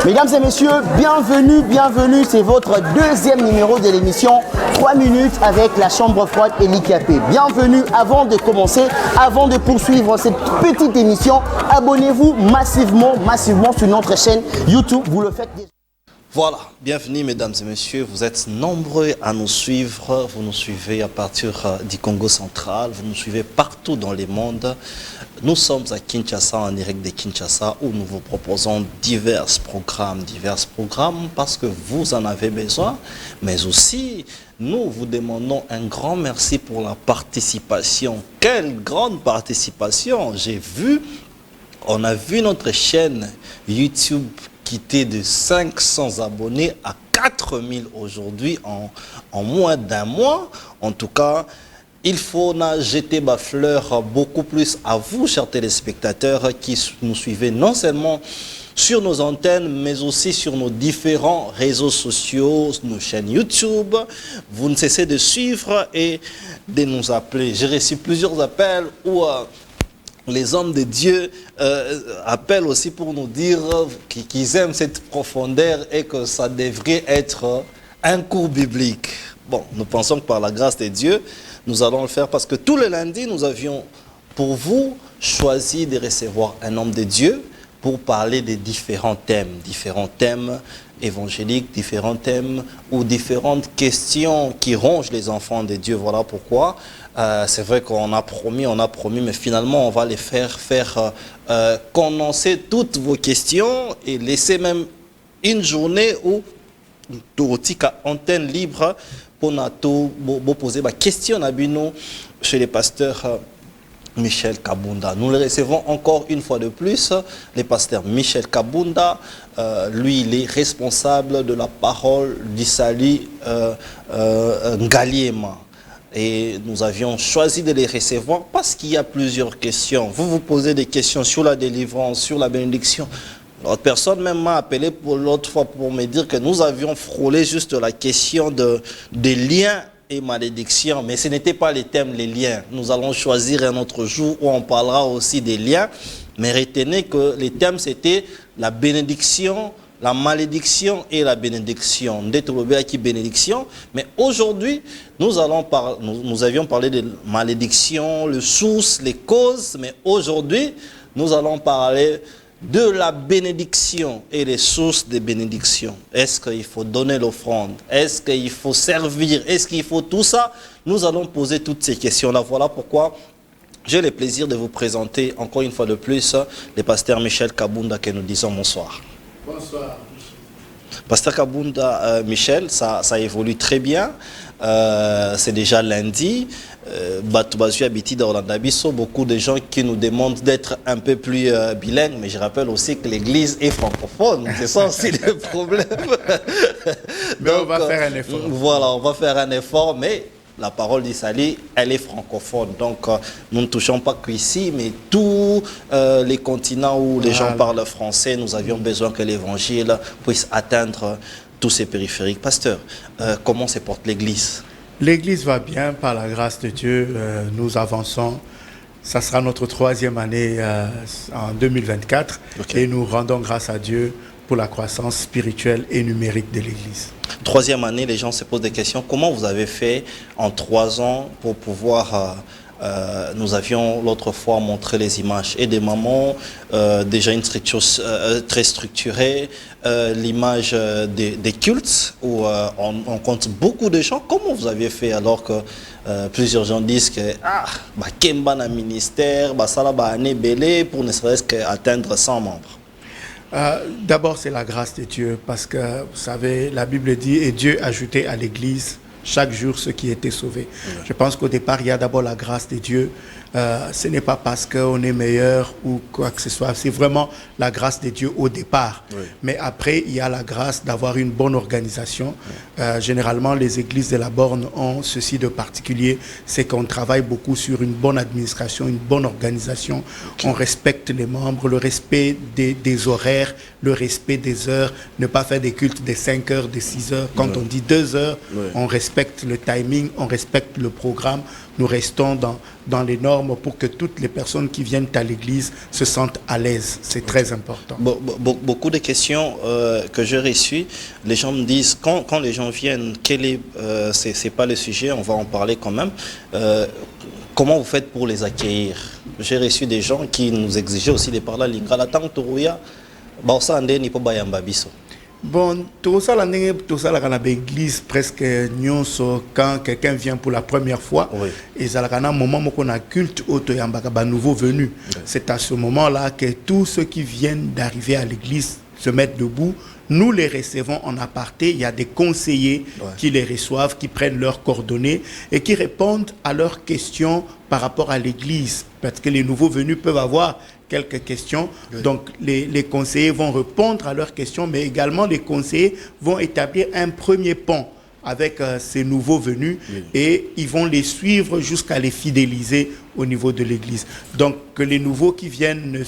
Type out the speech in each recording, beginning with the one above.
Mesdames et messieurs, bienvenue, c'est votre deuxième numéro de l'émission 3 minutes avec la chambre froide et l'IKP. Bienvenue, avant de commencer, avant de poursuivre cette petite émission, abonnez-vous massivement sur notre chaîne YouTube, vous le faites déjà. Voilà, bienvenue mesdames et messieurs, vous êtes nombreux à nous suivre, vous nous suivez à partir du Congo central, vous nous suivez partout dans le monde. Nous sommes à Kinshasa, en direct de Kinshasa, où nous vous proposons divers programmes parce que vous en avez besoin, mais aussi nous vous demandons un grand merci pour la participation. Quelle grande participation! On a vu notre chaîne YouTube quitter de 500 abonnés à 4000 aujourd'hui en moins d'un mois. En tout cas, il faut jeter ma fleur beaucoup plus à vous, chers téléspectateurs, qui nous suivez non seulement sur nos antennes, mais aussi sur nos différents réseaux sociaux, nos chaînes YouTube. Vous ne cessez de suivre et de nous appeler. J'ai reçu plusieurs appels où les hommes de Dieu appellent aussi pour nous dire qu'ils aiment cette profondeur et que ça devrait être un cours biblique. Bon, nous pensons que par la grâce de Dieu, nous allons le faire parce que tous les lundis, nous avions pour vous choisi de recevoir un homme de Dieu pour parler de différents thèmes évangéliques, différents thèmes ou différentes questions qui rongent les enfants de Dieu. Voilà pourquoi c'est vrai qu'on a promis, mais finalement on va les faire condenser toutes vos questions et laisser même une journée où tout antenne libre pour nous poser des questions chez les pasteurs Michel Kabunda. Nous le recevons encore une fois de plus, le pasteur Michel Kabunda. Lui, il est responsable de la parole d'Issali Ngaliema. Et nous avions choisi de les recevoir parce qu'il y a plusieurs questions. Vous vous posez des questions sur la délivrance, sur la bénédiction. L'autre personne même m'a appelé pour l'autre fois pour me dire que nous avions frôlé juste la question des liens et malédiction, mais ce n'était pas les thèmes, les liens. Nous allons choisir un autre jour où on parlera aussi des liens, mais retenez que les thèmes c'était la bénédiction, la malédiction et la bénédiction. Bénédiction, mais aujourd'hui, nous avions parlé de malédiction, le source, les causes, mais aujourd'hui, nous allons parler de la bénédiction et les sources de bénédiction. Est-ce qu'il faut donner l'offrande? Est-ce qu'il faut servir? Est-ce qu'il faut tout ça? Nous allons poser toutes ces questions-là. Voilà pourquoi j'ai le plaisir de vous présenter encore une fois de plus le pasteur Michel Kabunda que nous disons bonsoir. Bonsoir. Pasteur Kabunda, Michel, ça évolue très bien. C'est déjà lundi. Beaucoup de gens qui nous demandent d'être un peu plus bilingues, mais je rappelle aussi que l'église est francophone. C'est ça aussi le problème. Mais on va faire un effort. Voilà, on va faire un effort, mais la parole d'Issali, elle est francophone. Donc, nous ne touchons pas qu'ici, mais tous les continents où les gens parlent français, nous avions besoin que l'évangile puisse atteindre tous ces périphériques. Pasteur, comment se porte l'église? L'église va bien, par la grâce de Dieu, nous avançons. Ça sera notre 3e année en 2024 et nous rendons grâce à Dieu pour la croissance spirituelle et numérique de l'église. 3e année, les gens se posent des questions. Comment vous avez fait en 3 ans pour pouvoir... nous avions l'autre fois montré les images et des mamans, déjà une structure très structurée, l'image des cultes où on compte beaucoup de gens. Comment vous avez fait alors que plusieurs gens disent que Kemba na ministère, Salaba Belé pour ne serait-ce qu'atteindre 100 membres? D'abord, c'est la grâce de Dieu parce que, vous savez, la Bible dit « Et Dieu ajoutait à l'Église chaque jour ceux qui étaient sauvés ». Je pense qu'au départ, il y a d'abord la grâce de Dieu. Ce n'est pas parce qu'on est meilleur ou quoi que ce soit. C'est vraiment la grâce de Dieu au départ. Oui. Mais après, il y a la grâce d'avoir une bonne organisation. Généralement, les églises de la Borne ont ceci de particulier, c'est qu'on travaille beaucoup sur une bonne administration, une bonne organisation. On respecte les membres, le respect des horaires, le respect des heures, ne pas faire des cultes de 5 heures, de 6 heures. Quand on dit 2 heures, on respecte le timing, on respecte le programme. nous restons dans les normes pour que toutes les personnes qui viennent à l'église se sentent à l'aise. C'est très important. Beaucoup de questions que j'ai reçues, les gens me disent, quand les gens viennent, c'est pas le sujet, on va en parler quand même, comment vous faites pour les accueillir? J'ai reçu des gens qui nous exigeaient aussi de parler à l'Ingala. Tant que bon, tout ça, la l'église presque quand quelqu'un vient pour la première fois, oui. Et ça, un moment où on a culte nouveau venu. Oui. C'est à ce moment-là que tous ceux qui viennent d'arriver à l'église se mettent debout. Nous les recevons en aparté. Il y a des conseillers qui les reçoivent, qui prennent leurs coordonnées et qui répondent à leurs questions par rapport à l'église. Parce que les nouveaux venus peuvent avoir quelques questions. Oui. Donc, les conseillers vont répondre à leurs questions, mais également les conseillers vont établir un premier pont avec ces nouveaux venus et ils vont les suivre jusqu'à les fidéliser au niveau de l'église. Donc, que les nouveaux qui viennent ne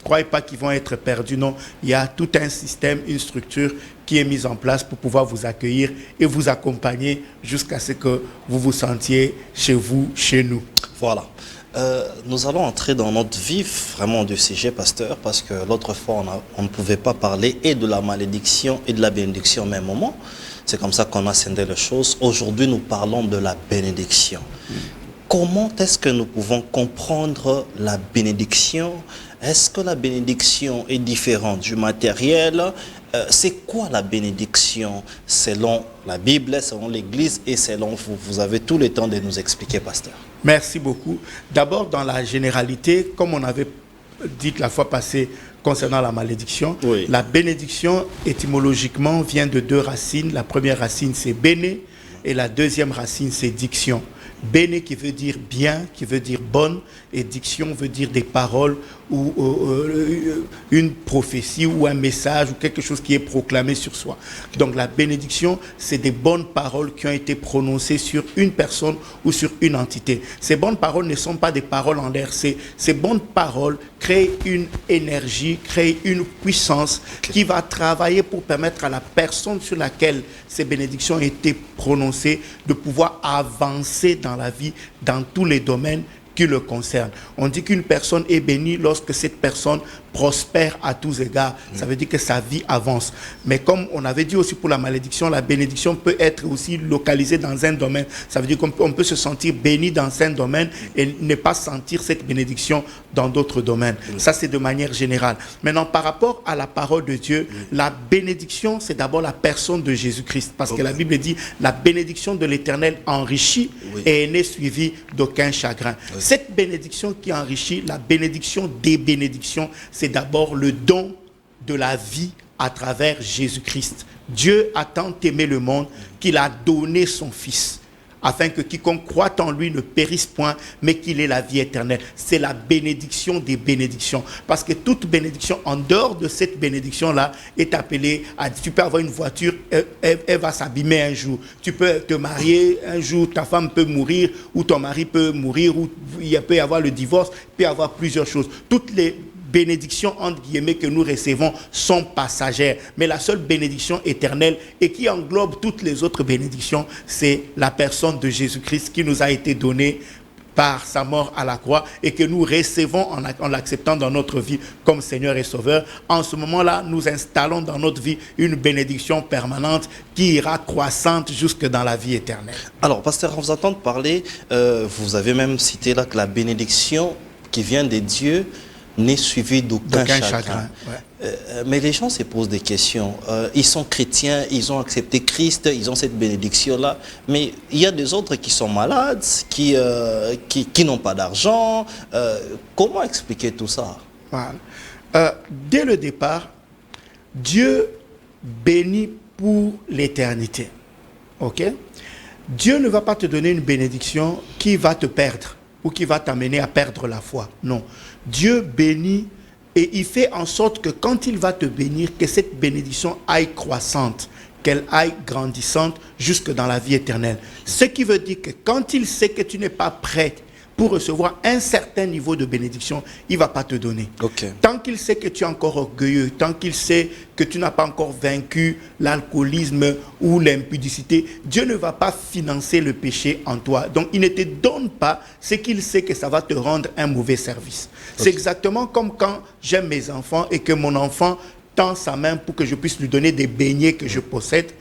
croyez pas qu'ils vont être perdus. Non, il y a tout un système, une structure qui est mise en place pour pouvoir vous accueillir et vous accompagner jusqu'à ce que vous vous sentiez chez vous, chez nous. Voilà. Nous allons entrer dans notre vif vraiment du sujet, pasteur, parce que l'autre fois, on ne pouvait pas parler et de la malédiction et de la bénédiction au même moment. C'est comme ça qu'on a scindé les choses. Aujourd'hui, nous parlons de la bénédiction. Comment est-ce que nous pouvons comprendre la bénédiction? Est-ce que la bénédiction est différente du matériel? C'est quoi la bénédiction selon la Bible, selon l'Église et selon vous? Vous avez tout le temps de nous expliquer, pasteur. Merci beaucoup. D'abord, dans la généralité, comme on avait dit la fois passée concernant la malédiction, oui. La bénédiction, étymologiquement, vient de deux racines. La première racine, c'est béné, et la deuxième racine, c'est diction. Béné qui veut dire bien, qui veut dire bonne, et diction veut dire des paroles ou une prophétie ou un message ou quelque chose qui est proclamé sur soi. Donc la bénédiction, c'est des bonnes paroles qui ont été prononcées sur une personne ou sur une entité. Ces bonnes paroles ne sont pas des paroles en l'air. Ces bonnes paroles créent une énergie, créent une puissance qui va travailler pour permettre à la personne sur laquelle ces bénédictions ont été prononcées de pouvoir avancer dans la vie, dans tous les domaines qui le concernent. On dit qu'une personne est bénie lorsque cette personne prospère à tous égards. Ça veut dire que sa vie avance. Mais comme on avait dit aussi pour la malédiction, la bénédiction peut être aussi localisée dans un domaine. Ça veut dire qu'on peut se sentir béni dans un domaine et ne pas sentir cette bénédiction dans d'autres domaines. Ça, c'est de manière générale. Maintenant, par rapport à la parole de Dieu, la bénédiction, c'est d'abord la personne de Jésus-Christ. Parce que la Bible dit, la bénédiction de l'Éternel enrichit et n'est suivie d'aucun chagrin. Cette bénédiction qui enrichit, la bénédiction des bénédictions, c'est d'abord le don de la vie à travers Jésus-Christ. Dieu a tant aimé le monde qu'il a donné son Fils, afin que quiconque croit en lui ne périsse point, mais qu'il ait la vie éternelle. C'est la bénédiction des bénédictions. Parce que toute bénédiction, en dehors de cette bénédiction-là, est appelée à... Tu peux avoir une voiture, elle va s'abîmer un jour. Tu peux te marier un jour, ta femme peut mourir, ou ton mari peut mourir, ou il peut y avoir le divorce, il peut y avoir plusieurs choses. Toutes les bénédictions, entre guillemets, que nous recevons sont passagères. Mais la seule bénédiction éternelle et qui englobe toutes les autres bénédictions, c'est la personne de Jésus-Christ qui nous a été donnée par sa mort à la croix et que nous recevons en l'acceptant dans notre vie comme Seigneur et Sauveur. En ce moment-là, nous installons dans notre vie une bénédiction permanente qui ira croissante jusque dans la vie éternelle. Alors, pasteur, on vous entend parler, vous avez même cité là que la bénédiction qui vient de Dieu n'est suivi d'aucun chagrin. Mais les gens se posent des questions. Ils sont chrétiens, ils ont accepté Christ, ils ont cette bénédiction-là. Mais il y a des autres qui sont malades, qui n'ont pas d'argent. Comment expliquer tout ça? Voilà. Dès le départ, Dieu bénit pour l'éternité. Ok? Dieu ne va pas te donner une bénédiction qui va te perdre ou qui va t'amener à perdre la foi. Non. Dieu bénit et il fait en sorte que quand il va te bénir, que cette bénédiction aille croissante, qu'elle aille grandissante jusque dans la vie éternelle. Ce qui veut dire que quand il sait que tu n'es pas prêt pour recevoir un certain niveau de bénédiction, il ne va pas te donner. Tant qu'il sait que tu es encore orgueilleux, tant qu'il sait que tu n'as pas encore vaincu l'alcoolisme ou l'impudicité, Dieu ne va pas financer le péché en toi. Donc, il ne te donne pas ce qu'il sait que ça va te rendre un mauvais service. C'est exactement comme quand j'aime mes enfants et que mon enfant tend sa main pour que je puisse lui donner des beignets que je possède.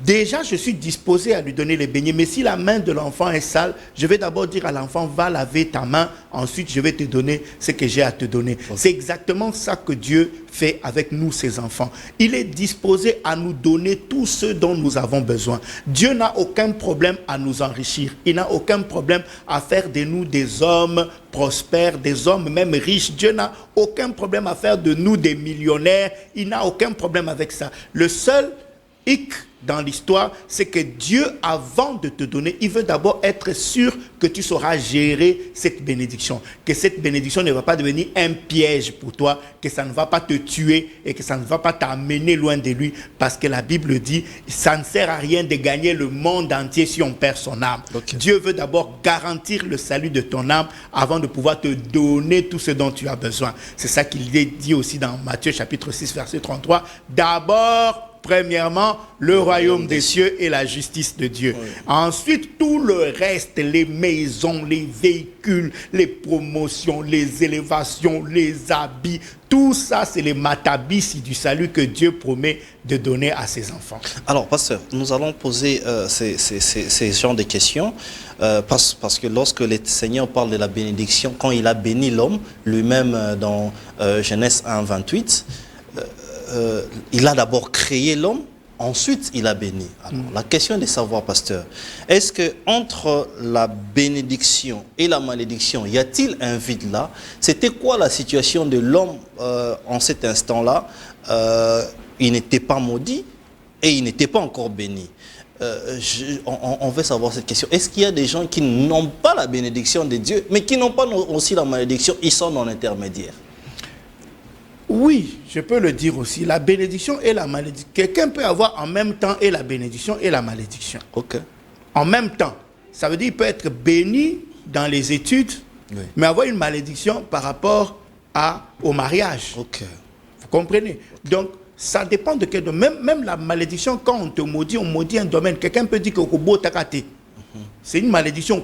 Déjà, je suis disposé à lui donner les beignets, mais si la main de l'enfant est sale, je vais d'abord dire à l'enfant, va laver ta main, ensuite je vais te donner ce que j'ai à te donner. C'est exactement ça que Dieu fait avec nous, ses enfants. Il est disposé à nous donner tout ce dont nous avons besoin. Dieu n'a aucun problème à nous enrichir. Il n'a aucun problème à faire de nous des hommes prospères, des hommes même riches. Dieu n'a aucun problème à faire de nous des millionnaires. Il n'a aucun problème avec ça. Le seul hic dans l'histoire, c'est que Dieu, avant de te donner, il veut d'abord être sûr que tu sauras gérer cette bénédiction. Que cette bénédiction ne va pas devenir un piège pour toi, que ça ne va pas te tuer et que ça ne va pas t'amener loin de lui. Parce que la Bible dit, ça ne sert à rien de gagner le monde entier si on perd son âme. Dieu veut d'abord garantir le salut de ton âme avant de pouvoir te donner tout ce dont tu as besoin. C'est ça qu'il est dit aussi dans Matthieu chapitre 6, verset 33. D'abord, premièrement, le royaume des cieux et la justice de Dieu. Ensuite, tout le reste, les maisons, les véhicules, les promotions, les élévations, les habits, tout ça, c'est les matabis du salut que Dieu promet de donner à ses enfants. Alors, pasteur, nous allons poser ces genres de questions parce que lorsque le Seigneur parle de la bénédiction, quand il a béni l'homme, lui-même dans Genèse 1, 28, il a d'abord créé l'homme, ensuite il a béni. Alors, la question est de savoir, pasteur, est-ce que entre la bénédiction et la malédiction, y a-t-il un vide là? C'était quoi la situation de l'homme en cet instant-là? Il n'était pas maudit et il n'était pas encore béni. On veut savoir cette question. Est-ce qu'il y a des gens qui n'ont pas la bénédiction de Dieu, mais qui n'ont pas aussi la malédiction? Ils sont dans l'intermédiaire. Oui, je peux le dire aussi. La bénédiction et la malédiction. Quelqu'un peut avoir en même temps et la bénédiction et la malédiction. En même temps. Ça veut dire qu'il peut être béni dans les études, mais avoir une malédiction par rapport au mariage. Vous comprenez? Donc, ça dépend de quel domaine. Même la malédiction, quand on te maudit, on maudit un domaine. Quelqu'un peut dire que c'est une malédiction.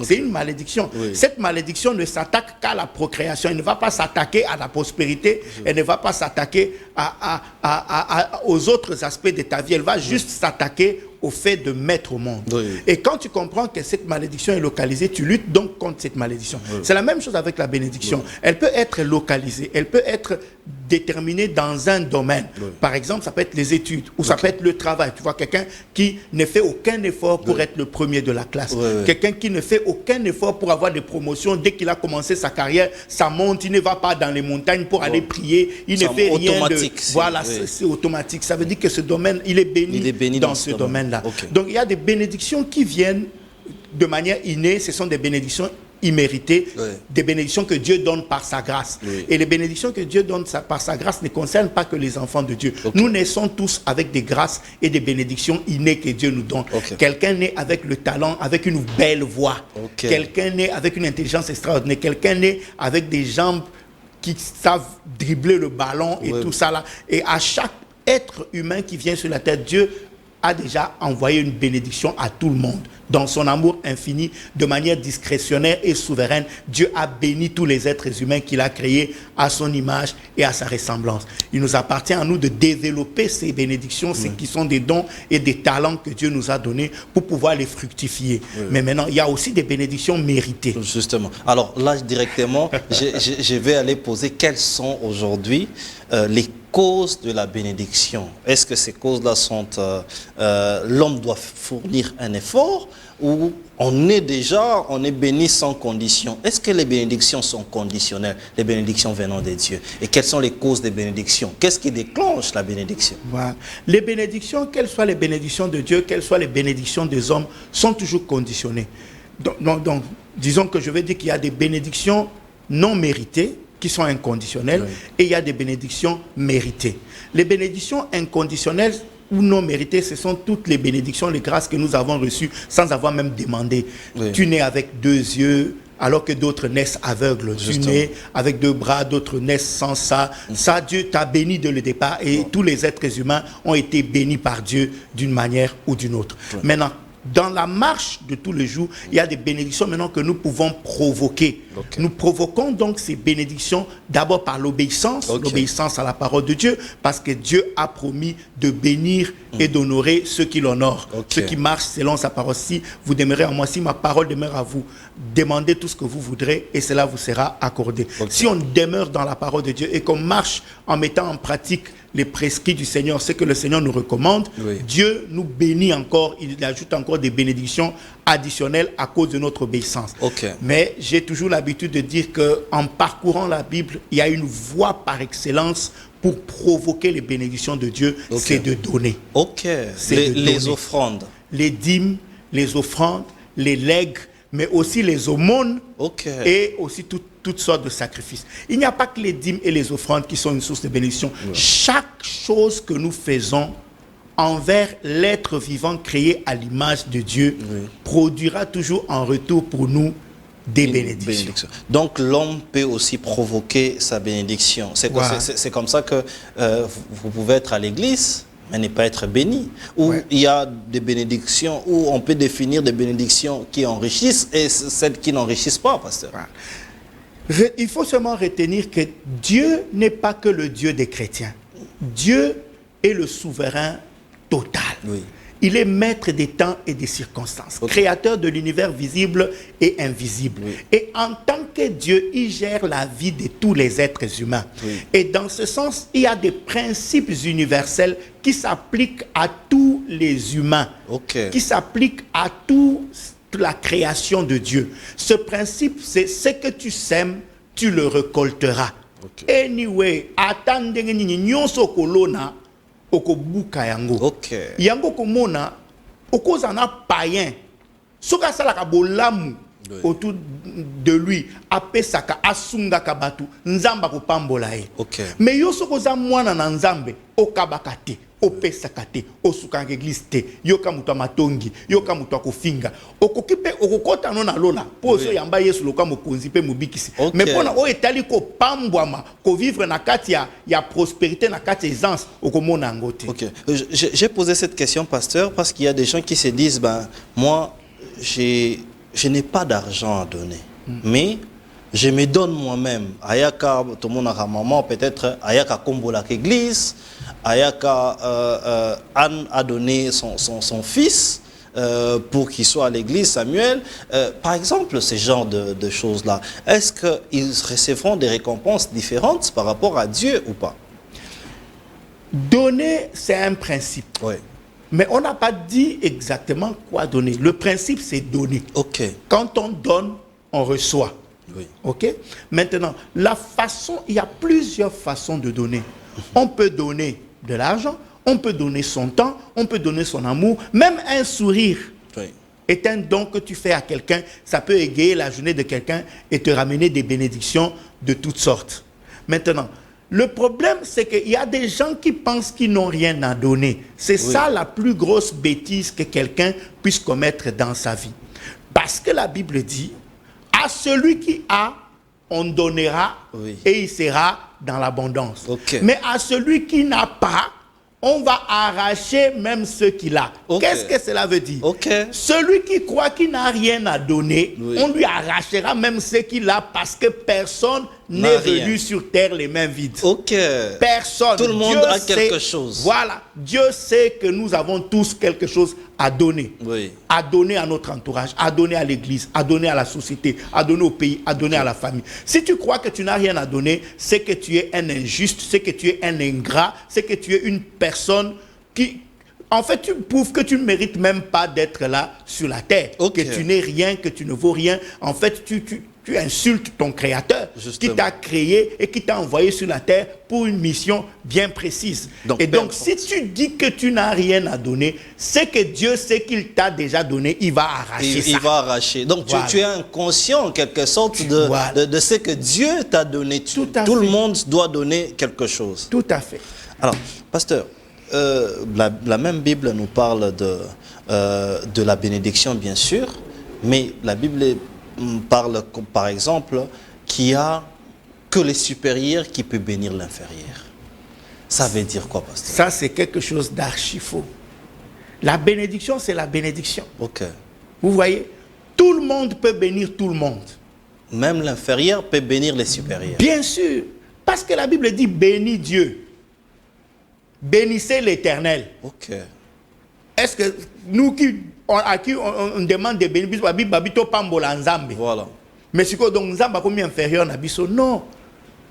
C'est une malédiction. Cette malédiction ne s'attaque qu'à la procréation. Elle ne va pas s'attaquer à la prospérité. Elle ne va pas s'attaquer aux autres aspects de ta vie. Elle va juste s'attaquer au fait de mettre au monde. Et quand tu comprends que cette malédiction est localisée, tu luttes donc contre cette malédiction. C'est la même chose avec la bénédiction. Elle peut être localisée. Elle peut être déterminée dans un domaine. Par exemple, ça peut être les études ou ça peut être le travail. Tu vois, quelqu'un qui ne fait aucun effort pour être le premier de la classe. Quelqu'un qui ne fait aucun effort pour avoir des promotions. Dès qu'il a commencé sa carrière, ça monte. Il ne va pas dans les montagnes pour aller prier. Il ne fait rien de... Voilà, c'est automatique. Ça veut dire que ce domaine, il est béni dans ce domaine-là. Donc, il y a des bénédictions qui viennent de manière innée. Ce sont des bénédictions imméritées, des bénédictions que Dieu donne par sa grâce. Et les bénédictions que Dieu donne par sa grâce ne concernent pas que les enfants de Dieu. Nous naissons tous avec des grâces et des bénédictions innées que Dieu nous donne. Quelqu'un naît avec le talent, avec une belle voix. Quelqu'un naît avec une intelligence extraordinaire. Quelqu'un naît avec des jambes qui savent dribbler le ballon et tout ça là. Et à chaque être humain qui vient sur la terre, Dieu a déjà envoyé une bénédiction à tout le monde. Dans son amour infini, de manière discrétionnaire et souveraine, Dieu a béni tous les êtres humains qu'il a créés à son image et à sa ressemblance. Il nous appartient à nous de développer ces bénédictions, ce qui sont des dons et des talents que Dieu nous a donnés pour pouvoir les fructifier. Mais maintenant, il y a aussi des bénédictions méritées. Justement. Alors là, directement, je vais aller poser quelles sont aujourd'hui les causes de la bénédiction. Est-ce que ces causes-là sont... l'homme doit fournir un effort ou on est béni sans condition? Est-ce que les bénédictions sont conditionnelles, les bénédictions venant de Dieu? Et quelles sont les causes des bénédictions? Qu'est-ce qui déclenche la bénédiction? Voilà. Les bénédictions, quelles soient les bénédictions de Dieu, quelles soient les bénédictions des hommes, sont toujours conditionnées. Donc disons que je vais dire qu'il y a des bénédictions non méritées, qui sont inconditionnelles, et il y a des bénédictions méritées. Les bénédictions inconditionnelles ou non méritées, ce sont toutes les bénédictions, les grâces que nous avons reçues sans avoir même demandé. Oui. Tu nais avec 2 yeux, alors que d'autres naissent aveugles. Justement. Tu nais avec 2 bras, d'autres naissent sans ça. Ça, Dieu t'a béni dès le départ et tous les êtres humains ont été bénis par Dieu d'une manière ou d'une autre. Maintenant, dans la marche de tous les jours, il y a des bénédictions maintenant que nous pouvons provoquer. Nous provoquons donc ces bénédictions d'abord par l'obéissance, l'obéissance à la parole de Dieu, parce que Dieu a promis de bénir et d'honorer ceux qui l'honorent, ceux qui marchent selon sa parole. Si vous demeurez en moi, si ma parole demeure à vous, demandez tout ce que vous voudrez et cela vous sera accordé. Si on demeure dans la parole de Dieu et qu'on marche en mettant en pratique les prescrits du Seigneur, ce que le Seigneur nous recommande, Dieu nous bénit encore, il ajoute encore des bénédictions additionnelles à cause de notre obéissance. Mais j'ai toujours l'habitude de dire qu'en parcourant la Bible, il y a une voie par excellence pour provoquer les bénédictions de Dieu, c'est de donner. C'est les offrandes. Les dîmes, les offrandes, les legs, mais aussi les aumônes et aussi toutes sortes de sacrifices. Il n'y a pas que les dîmes et les offrandes qui sont une source de bénédiction. Chaque chose que nous faisons envers l'être vivant créé à l'image de Dieu produira toujours en retour pour nous des bénédictions. Donc l'homme peut aussi provoquer sa bénédiction. C'est comme ça que vous pouvez être à l'église mais ne pas être béni. Ou il y a des bénédictions où on peut définir des bénédictions qui enrichissent et celles qui n'enrichissent pas, pasteur. Il faut seulement retenir que Dieu n'est pas que le Dieu des chrétiens. Dieu est le souverain total. Il est maître des temps et des circonstances, créateur de l'univers visible et invisible. Et en tant que Dieu, il gère la vie de tous les êtres humains. Et dans ce sens, il y a des principes universels qui s'appliquent à tous les humains, qui s'appliquent à toute la création de Dieu. Ce principe, c'est ce que tu sèmes, tu le récolteras. Anyway, attendez nyonso kolona okobuka yango. Yango komona okozana païen. Soka salaka bolamu autour de lui apesaka asunga kabatu nzamba ko pambola e. Mais yo sokoza mwana na nzambe okabaka te. Opesaka te, osukanga église te, yoka mutu matongi, yoka mutu kofinga. Okokipe okokota no na lola, po so yamba Yesu loka mokonzi pe mubikisi. Mais pona o etali ko pambwama, ko vivre na kati ya prospérité na kati aisance, okomona ngote. J'ai posé cette question, pasteur, parce qu'il y a des gens qui se disent moi je n'ai pas d'argent à donner. Mais je me donne moi-même. Ayaka tout le monde a maman peut-être ayaka kombola l'église. Ayaka Anne a donné son fils pour qu'il soit à l'église, Samuel. Par exemple, ce genre de choses-là, est-ce qu'ils recevront des récompenses différentes par rapport à Dieu ou pas? Donner, c'est un principe. Mais on n'a pas dit exactement quoi donner. Le principe, c'est donner. Quand on donne, on reçoit. Maintenant, il y a plusieurs façons de donner. On peut donner de l'argent, on peut donner son temps, on peut donner son amour, même un sourire est un don que tu fais à quelqu'un. Ça peut égayer la journée de quelqu'un et te ramener des bénédictions de toutes sortes. Maintenant, le problème, c'est qu'il y a des gens qui pensent qu'ils n'ont rien à donner. C'est ça la plus grosse bêtise que quelqu'un puisse commettre dans sa vie. Parce que la Bible dit, à celui qui a, on donnera et il sera dans l'abondance. Mais à celui qui n'a pas, on va arracher même ce qu'il a. Qu'est-ce que cela veut dire? Celui qui croit qu'il n'a rien à donner, on lui arrachera même ce qu'il a parce que personne n'est venu sur terre les mains vides. Personne. Tout le monde a quelque chose. Voilà. Dieu sait que nous avons tous quelque chose à donner. À donner à notre entourage, à donner à l'église, à donner à la société, à donner au pays, à donner à la famille. Si tu crois que tu n'as rien à donner, c'est que tu es un injuste, c'est que tu es un ingrat, c'est que tu es une personne qui... En fait, tu prouves que tu ne mérites même pas d'être là sur la terre. Que tu n'es rien, que tu ne vaux rien. En fait, tu insultes ton créateur qui t'a créé et qui t'a envoyé sur la terre pour une mission bien précise. Donc, si tu dis que tu n'as rien à donner, c'est que Dieu sait qu'il t'a déjà donné, il va arracher ça. Il va arracher. Donc, tu es inconscient en quelque sorte de ce que Dieu t'a donné. Tout le monde doit donner quelque chose. Tout à fait. Alors, pasteur, la même Bible nous parle de la bénédiction, bien sûr, mais la Bible parle, par exemple, qu'il n'y a que les supérieurs qui peuvent bénir l'inférieur. Ça veut dire quoi, pasteur? Ça, c'est quelque chose d'archi faux. La bénédiction, c'est la bénédiction. Ok. Vous voyez, tout le monde peut bénir tout le monde. Même l'inférieur peut bénir les supérieurs. Bien sûr, parce que la Bible dit bénis Dieu. Bénissez l'Éternel. Ok. Est-ce que nous à qui on demande de bénir, la Bible dit pambola nzambe. Voilà. Mais si donc nzamba comme inférieur na biso, non.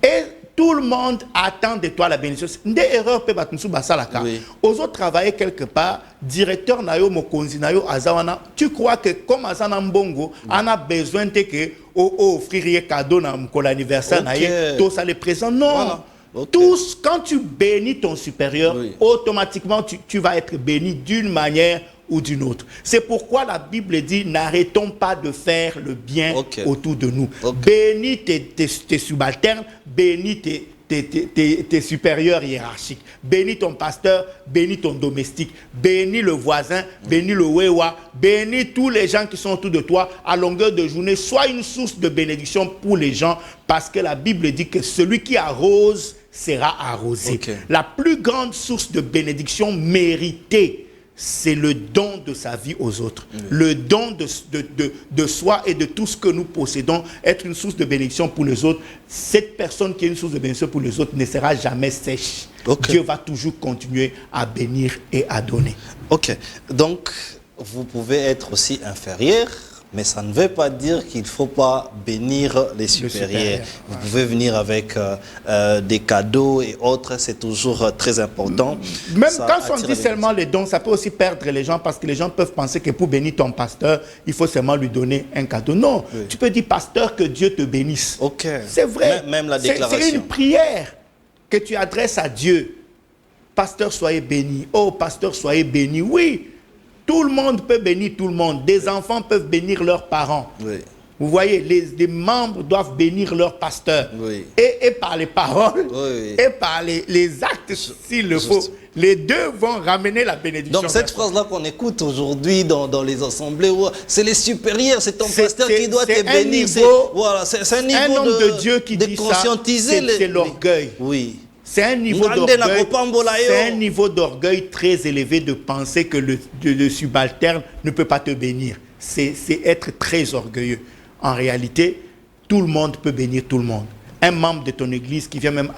Et tout le monde attend de toi la bénédiction. Des erreurs peuvent être basalaka. Oui. Aux autres travailler quelque part, directeur nayo mokonzi nayo azawana, tu crois que comme azana mbongo, on a besoin de que offrir cadeau na mon anniversaire naye, tout ça les présents non. Voilà. Okay. Tous, quand tu bénis ton supérieur, oui, automatiquement tu vas être béni d'une manière ou d'une autre. C'est pourquoi la Bible dit n'arrêtons pas de faire le bien autour de nous. Bénis tes subalternes, bénis tes supérieurs hiérarchiques, bénis ton pasteur, bénis ton domestique, bénis le voisin, bénis le wewa, bénis tous les gens qui sont autour de toi à longueur de journée. Sois une source de bénédiction pour les gens, parce que la Bible dit que celui qui arrose sera arrosé. La plus grande source de bénédiction méritée, c'est le don de sa vie aux autres. Le don de soi et de tout ce que nous possédons, être une source de bénédiction pour les autres. Cette personne qui est une source de bénédiction pour les autres ne sera jamais sèche. Dieu va toujours continuer à bénir et à donner. Ok. Donc, vous pouvez être aussi inférieur, mais ça ne veut pas dire qu'il ne faut pas bénir les supérieurs. Vous pouvez venir avec des cadeaux et autres, c'est toujours très important. Même quand on dit seulement les dons, ça peut aussi perdre les gens, parce que les gens peuvent penser que pour bénir ton pasteur, il faut seulement lui donner un cadeau. Non, tu peux dire, pasteur, que Dieu te bénisse. C'est vrai. Même la déclaration. C'est une prière que tu adresses à Dieu. Pasteur, soyez béni. Oh, pasteur, soyez béni. Oui. Tout le monde peut bénir tout le monde. Des enfants peuvent bénir leurs parents. Oui. Vous voyez, les membres doivent bénir leur pasteur. Oui. Et par les paroles, et par les actes, s'il le faut. Les deux vont ramener la bénédiction. Donc cette phrase-là qu'on écoute aujourd'hui dans les assemblées, c'est les supérieurs, c'est ton pasteur qui doit te bénir. Voilà, c'est un niveau de Dieu qui dit ça. C'est l'orgueil. Oui. C'est un niveau d'orgueil très élevé de penser que le subalterne ne peut pas te bénir. C'est être très orgueilleux. En réalité, tout le monde peut bénir tout le monde. Un membre de ton église qui vient même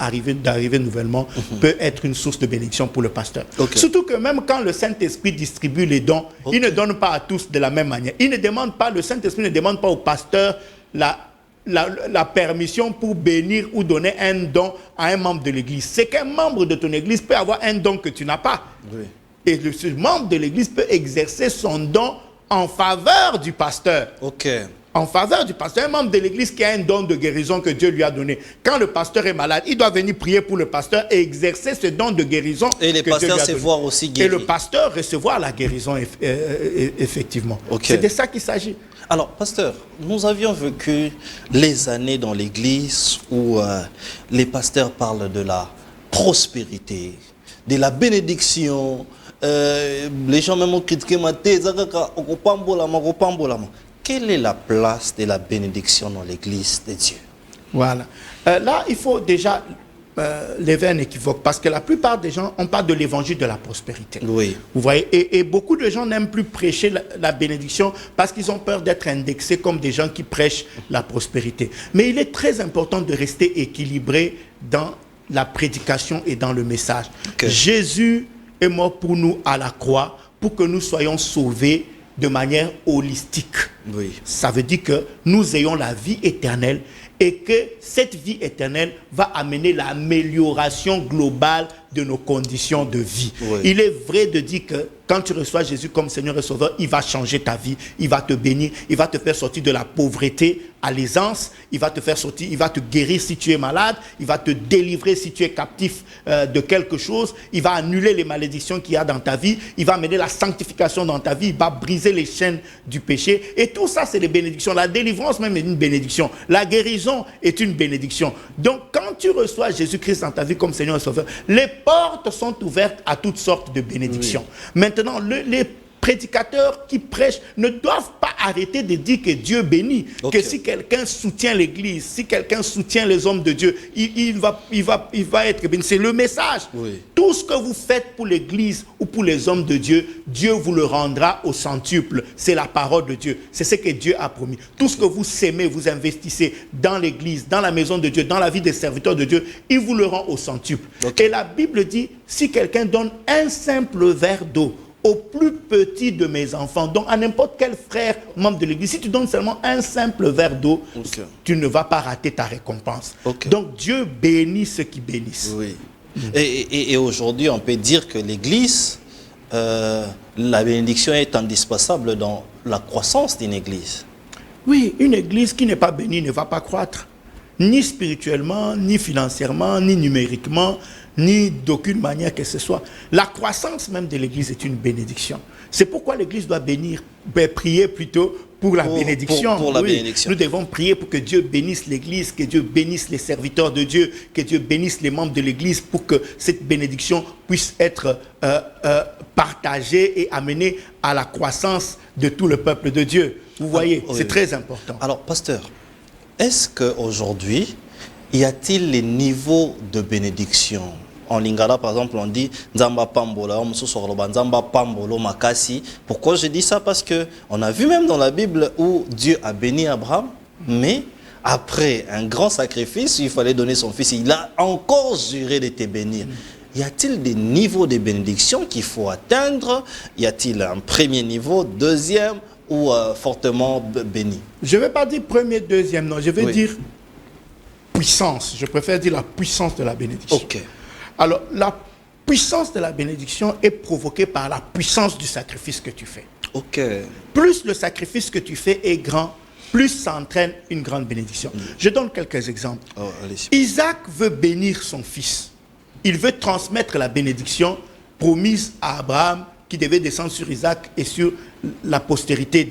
d'arriver nouvellement peut être une source de bénédiction pour le pasteur. Surtout que même quand le Saint-Esprit distribue les dons, il ne donne pas à tous de la même manière. Le Saint-Esprit ne demande pas au pasteur la permission pour bénir ou donner un don à un membre de l'église. C'est qu'un membre de ton église peut avoir un don que tu n'as pas. Oui. Et ce membre de l'église peut exercer son don en faveur du pasteur. En faveur du pasteur. Un membre de l'église qui a un don de guérison que Dieu lui a donné. Quand le pasteur est malade, il doit venir prier pour le pasteur et exercer ce don de guérison que Dieu lui a donné. Et le pasteur se voir aussi guéri. Et le pasteur recevoir la guérison, effectivement. C'est de ça qu'il s'agit. Alors, pasteur, nous avions vécu les années dans l'église où les pasteurs parlent de la prospérité, de la bénédiction. Les gens même ont critiqué ma thèse. Quelle est la place de la bénédiction dans l'église de Dieu? Voilà. Là, il faut déjà lever un équivoque, parce que la plupart des gens, on parle de l'évangile de la prospérité. Oui. Vous voyez, et beaucoup de gens n'aiment plus prêcher la bénédiction parce qu'ils ont peur d'être indexés comme des gens qui prêchent la prospérité. Mais il est très important de rester équilibré dans la prédication et dans le message. Jésus est mort pour nous à la croix pour que nous soyons sauvés de manière holistique. Oui. Ça veut dire que nous ayons la vie éternelle et que cette vie éternelle va amener l'amélioration globale de nos conditions de vie. Oui. Il est vrai de dire que quand tu reçois Jésus comme Seigneur et Sauveur, il va changer ta vie, il va te bénir, il va te faire sortir de la pauvreté à l'aisance, il va te faire sortir, il va te guérir si tu es malade, il va te délivrer si tu es captif de quelque chose, il va annuler les malédictions qu'il y a dans ta vie, il va amener la sanctification dans ta vie, il va briser les chaînes du péché. Et tout ça, c'est des bénédictions. La délivrance même est une bénédiction. La guérison est une bénédiction. Donc, quand tu reçois Jésus-Christ dans ta vie comme Seigneur et Sauveur, les portes sont ouvertes à toutes sortes de bénédictions. Maintenant, les prédicateurs qui prêchent ne doivent pas arrêter de dire que Dieu bénit, que si quelqu'un soutient l'Église, si quelqu'un soutient les hommes de Dieu, il va être béni. C'est le message. Tout ce que vous faites pour l'Église ou pour les hommes de Dieu, Dieu vous le rendra au centuple. C'est la parole de Dieu. C'est ce que Dieu a promis. Tout ce que vous s'aimez, vous investissez dans l'Église, dans la maison de Dieu, dans la vie des serviteurs de Dieu, il vous le rend au centuple. Et la Bible dit, si quelqu'un donne un simple verre d'eau au plus petit de mes enfants, donc à n'importe quel frère membre de l'Église, si tu donnes seulement un simple verre d'eau, tu ne vas pas rater ta récompense. Donc Dieu bénit ceux qui bénissent. Et aujourd'hui, on peut dire que l'Église, la bénédiction est indispensable dans la croissance d'une Église. Oui, une Église qui n'est pas bénie ne va pas croître, ni spirituellement, ni financièrement, ni numériquement, ni d'aucune manière que ce soit. La croissance même de l'Église est une bénédiction. C'est pourquoi l'Église doit prier plutôt pour la bénédiction. Pour la bénédiction. Nous devons prier pour que Dieu bénisse l'Église, que Dieu bénisse les serviteurs de Dieu, que Dieu bénisse les membres de l'Église pour que cette bénédiction puisse être partagée et amenée à la croissance de tout le peuple de Dieu. Vous voyez, c'est très important. Alors, pasteur, est-ce qu'aujourd'hui, y a-t-il les niveaux de bénédiction? En lingala, par exemple, on dit Nzamba Pambola, Nzamba Pambolo Makasi. Pourquoi je dis ça? Parce qu'on a vu même dans la Bible où Dieu a béni Abraham, mais après un grand sacrifice, il fallait donner son fils. Il a encore juré de te bénir. Y a-t-il des niveaux de bénédiction qu'il faut atteindre? Y a-t-il un premier niveau, deuxième ou fortement béni? Je ne vais pas dire premier, deuxième, non. Je vais dire puissance. Je préfère dire la puissance de la bénédiction. Alors, la puissance de la bénédiction est provoquée par la puissance du sacrifice que tu fais. Plus le sacrifice que tu fais est grand, plus ça entraîne une grande bénédiction. Je donne quelques exemples. Isaac veut bénir son fils. Il veut transmettre la bénédiction promise à Abraham qui devait descendre sur Isaac et sur la postérité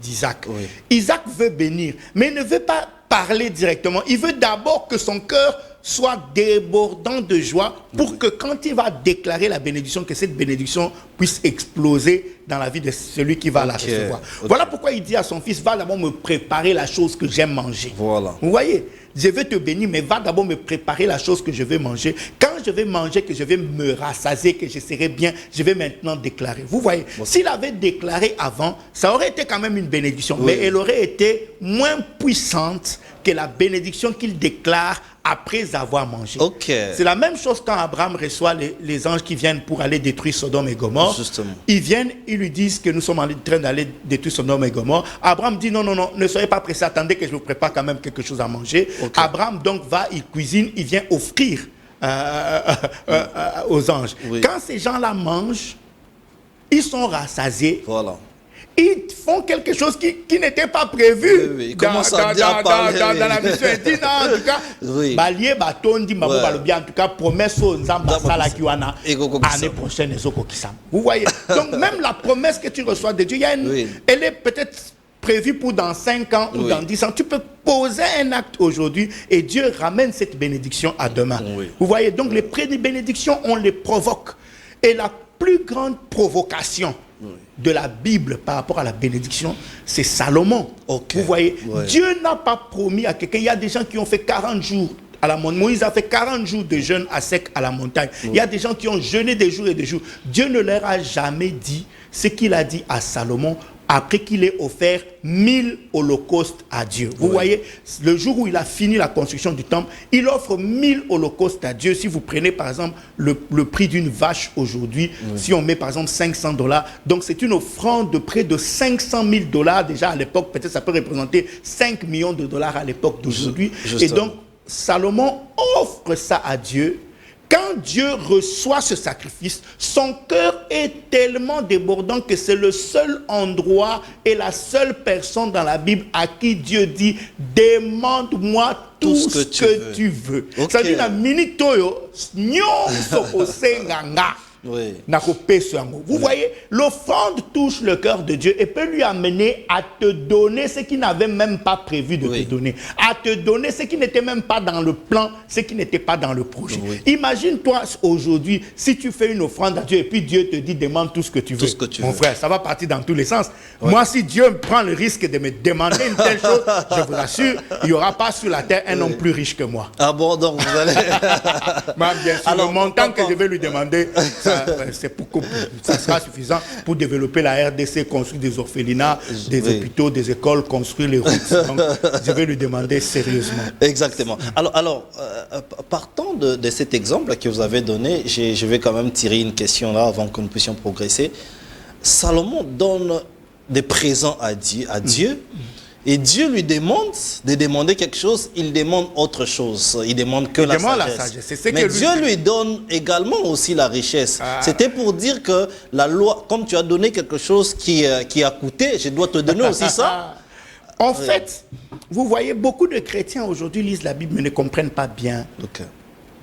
d'Isaac. Isaac veut bénir, mais il ne veut pas parler directement. Il veut d'abord que son cœur soit débordant de joie pour que quand il va déclarer la bénédiction, que cette bénédiction puisse exploser dans la vie de celui qui va la recevoir. Voilà pourquoi il dit à son fils, va d'abord me préparer la chose que j'aime manger. Vous voyez, je vais te bénir, mais va d'abord me préparer la chose que je vais manger. Quand je vais manger, que je vais me rassasier, que je serai bien, je vais maintenant déclarer. Vous voyez, s'il avait déclaré avant, ça aurait été quand même une bénédiction, mais elle aurait été moins puissante que la bénédiction qu'il déclare après avoir mangé. C'est la même chose quand Abraham reçoit les anges qui viennent pour aller détruire Sodome et Gomorrhe. Ils viennent, ils lui disent que nous sommes en train d'aller détruire Sodome et Gomorrhe. Abraham dit non, non, non, ne soyez pas pressés, attendez que je vous prépare quand même quelque chose à manger. Abraham donc va, il cuisine, il vient offrir aux anges. Quand ces gens-là mangent, ils sont rassasiés. Ils font quelque chose qui n'était pas prévu dans la mission. Ils disent non, en tout cas, en tout cas, promesse aux Nzamba l'année prochaine. Vous voyez, donc même la promesse que tu reçois de Dieu, elle est peut-être prévue pour dans 5 ans ou dans 10 ans. Tu peux poser un acte aujourd'hui et Dieu ramène cette bénédiction à demain. Vous voyez, donc les bénédictions, on les provoque. Et la plus grande provocation de la Bible par rapport à la bénédiction, c'est Salomon. Vous voyez, Dieu n'a pas promis à quelqu'un. Il y a des gens qui ont fait 40 jours à la montagne. Moïse a fait 40 jours de jeûne à sec à la montagne. Il y a des gens qui ont jeûné des jours et des jours. Dieu ne leur a jamais dit ce qu'il a dit à Salomon après qu'il ait offert 1000 holocaustes à Dieu. Vous voyez, le jour où il a fini la construction du temple, il offre 1000 holocaustes à Dieu. Si vous prenez par exemple le prix d'une vache aujourd'hui, si on met par exemple $500, donc c'est une offrande de près de $500,000 déjà à l'époque. Peut-être ça peut représenter 5 millions de dollars à l'époque d'aujourd'hui. Et donc, Salomon offre ça à Dieu. Quand Dieu reçoit ce sacrifice, son cœur est tellement débordant que c'est le seul endroit et la seule personne dans la Bible à qui Dieu dit « Demande-moi tout ce que tu veux. Ça dit « Na minute toyo, nyonso osenganga ». Oui. Vous voyez, l'offrande touche le cœur de Dieu et peut lui amener à te donner ce qu'il n'avait même pas prévu de te donner. À te donner ce qui n'était même pas dans le plan, ce qui n'était pas dans le projet. Imagine-toi aujourd'hui, si tu fais une offrande à Dieu et puis Dieu te dit demande tout ce que tu veux. Mon frère, ça va partir dans tous les sens. Moi, si Dieu prend le risque de me demander une telle chose, je vous assure, il n'y aura pas sur la terre un homme plus riche que moi. Ah bon, donc vous allez... Bien sûr, alors, le montant que je vais lui demander, ça sera suffisant pour développer la RDC, construire des orphelinats, des hôpitaux, des écoles, construire les routes. Donc, je vais lui demander sérieusement. Exactement. Alors partant de cet exemple que vous avez donné, je vais quand même tirer une question là avant que nous puissions progresser. Salomon donne des présents à Dieu. Et Dieu lui demande de demander quelque chose, il demande autre chose. Il demande que la sagesse. Mais Dieu lui donne également aussi la richesse. C'était pour dire que la loi, comme tu as donné quelque chose qui a coûté, je dois te donner aussi ça. En fait, vous voyez, beaucoup de chrétiens aujourd'hui lisent la Bible mais ne comprennent pas bien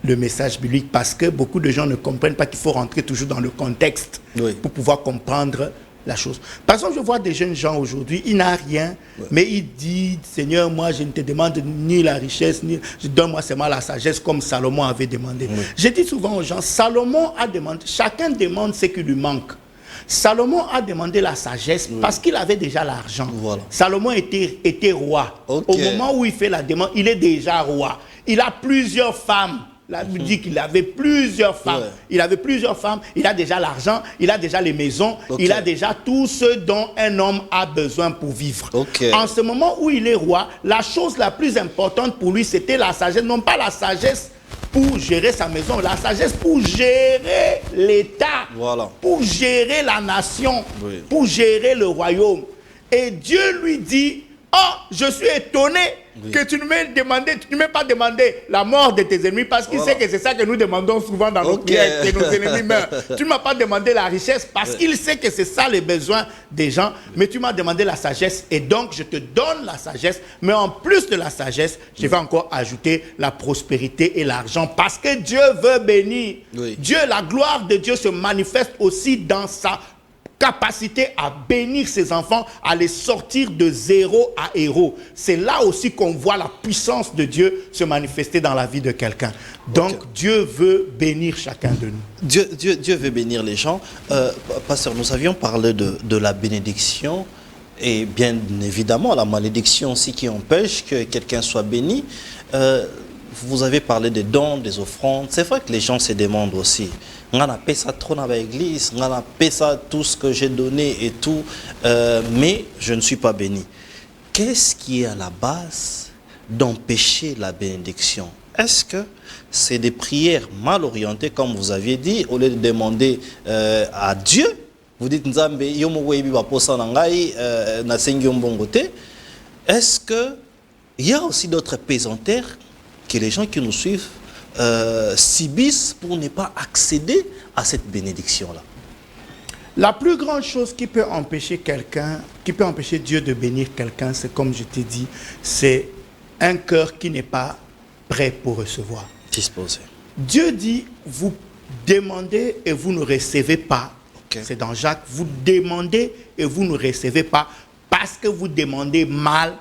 le message biblique parce que beaucoup de gens ne comprennent pas qu'il faut rentrer toujours dans le contexte pour pouvoir comprendre la chose. Par exemple, je vois des jeunes gens aujourd'hui, ils n'ont rien, mais ils disent, Seigneur, moi je ne te demande ni la richesse, ni donne-moi seulement la sagesse comme Salomon avait demandé. Je dis souvent aux gens, Salomon a demandé, chacun demande ce qui lui manque. Salomon a demandé la sagesse parce qu'il avait déjà l'argent. Salomon était roi. Au moment où il fait la demande, il est déjà roi. Il a plusieurs femmes. La Bible dit qu'il avait plusieurs femmes. Il avait plusieurs femmes, il a déjà l'argent, il a déjà les maisons, il a déjà tout ce dont un homme a besoin pour vivre. En ce moment où il est roi, la chose la plus importante pour lui, c'était la sagesse. Non pas la sagesse pour gérer sa maison, la sagesse pour gérer l'État, pour gérer la nation, pour gérer le royaume. Et Dieu lui dit, oh, je suis étonné que tu ne m'aies pas demandé la mort de tes ennemis parce qu'il sait que c'est ça que nous demandons souvent dans nos prières, que nos ennemis meurent. Tu ne m'as pas demandé la richesse parce qu'il sait que c'est ça les besoins des gens, mais tu m'as demandé la sagesse et donc je te donne la sagesse, mais en plus de la sagesse, je vais encore ajouter la prospérité et l'argent parce que Dieu veut bénir. Dieu, la gloire de Dieu se manifeste aussi dans sa capacité à bénir ses enfants, à les sortir de zéro à héros. C'est là aussi qu'on voit la puissance de Dieu se manifester dans la vie de quelqu'un. Donc Dieu veut bénir chacun de nous. Dieu veut bénir les gens. Pasteur, nous avions parlé de la bénédiction et bien évidemment la malédiction aussi qui empêche que quelqu'un soit béni. Vous avez parlé des dons, des offrandes. C'est vrai que les gens se demandent aussi. On a payé ça trop dans l'église, on a payé ça tout ce que j'ai donné et tout, mais je ne suis pas béni. Qu'est-ce qui est à la base d'empêcher la bénédiction? Est-ce que c'est des prières mal orientées, comme vous aviez dit, au lieu de demander à Dieu? Vous dites, Nzambe, est-ce qu'il y a aussi d'autres pesanteurs que les gens qui nous suivent subissent pour ne pas accéder à cette bénédiction-là? La plus grande chose qui peut empêcher quelqu'un, qui peut empêcher Dieu de bénir quelqu'un, c'est comme je t'ai dit, c'est un cœur qui n'est pas prêt pour recevoir. Disposé. Dieu dit, vous demandez et vous ne recevez pas. C'est dans Jacques, vous demandez et vous ne recevez pas parce que vous demandez mal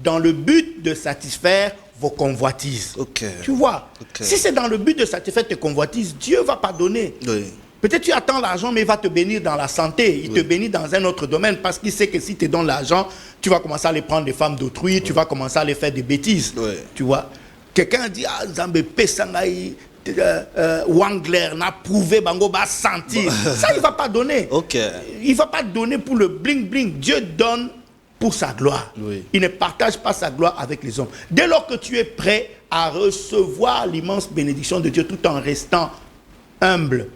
dans le but de satisfaire vos convoitises. Tu vois, si c'est dans le but de satisfaire tes convoitises, Dieu ne va pas donner. Peut-être tu attends l'argent, mais il va te bénir dans la santé. Il te bénit dans un autre domaine parce qu'il sait que si tu donnes l'argent, tu vas commencer à aller prendre des femmes d'autrui, tu vas commencer à aller faire des bêtises. Tu vois, quelqu'un dit, ah, Zambé Pesangaï, Wangler n'a prouvé, Bango va sentir. Ça, il ne va pas donner. Il ne va pas donner pour le bling-bling. Dieu donne pour sa gloire. Il ne partage pas sa gloire avec les hommes. Dès lors que tu es prêt à recevoir l'immense bénédiction de Dieu tout en restant humble,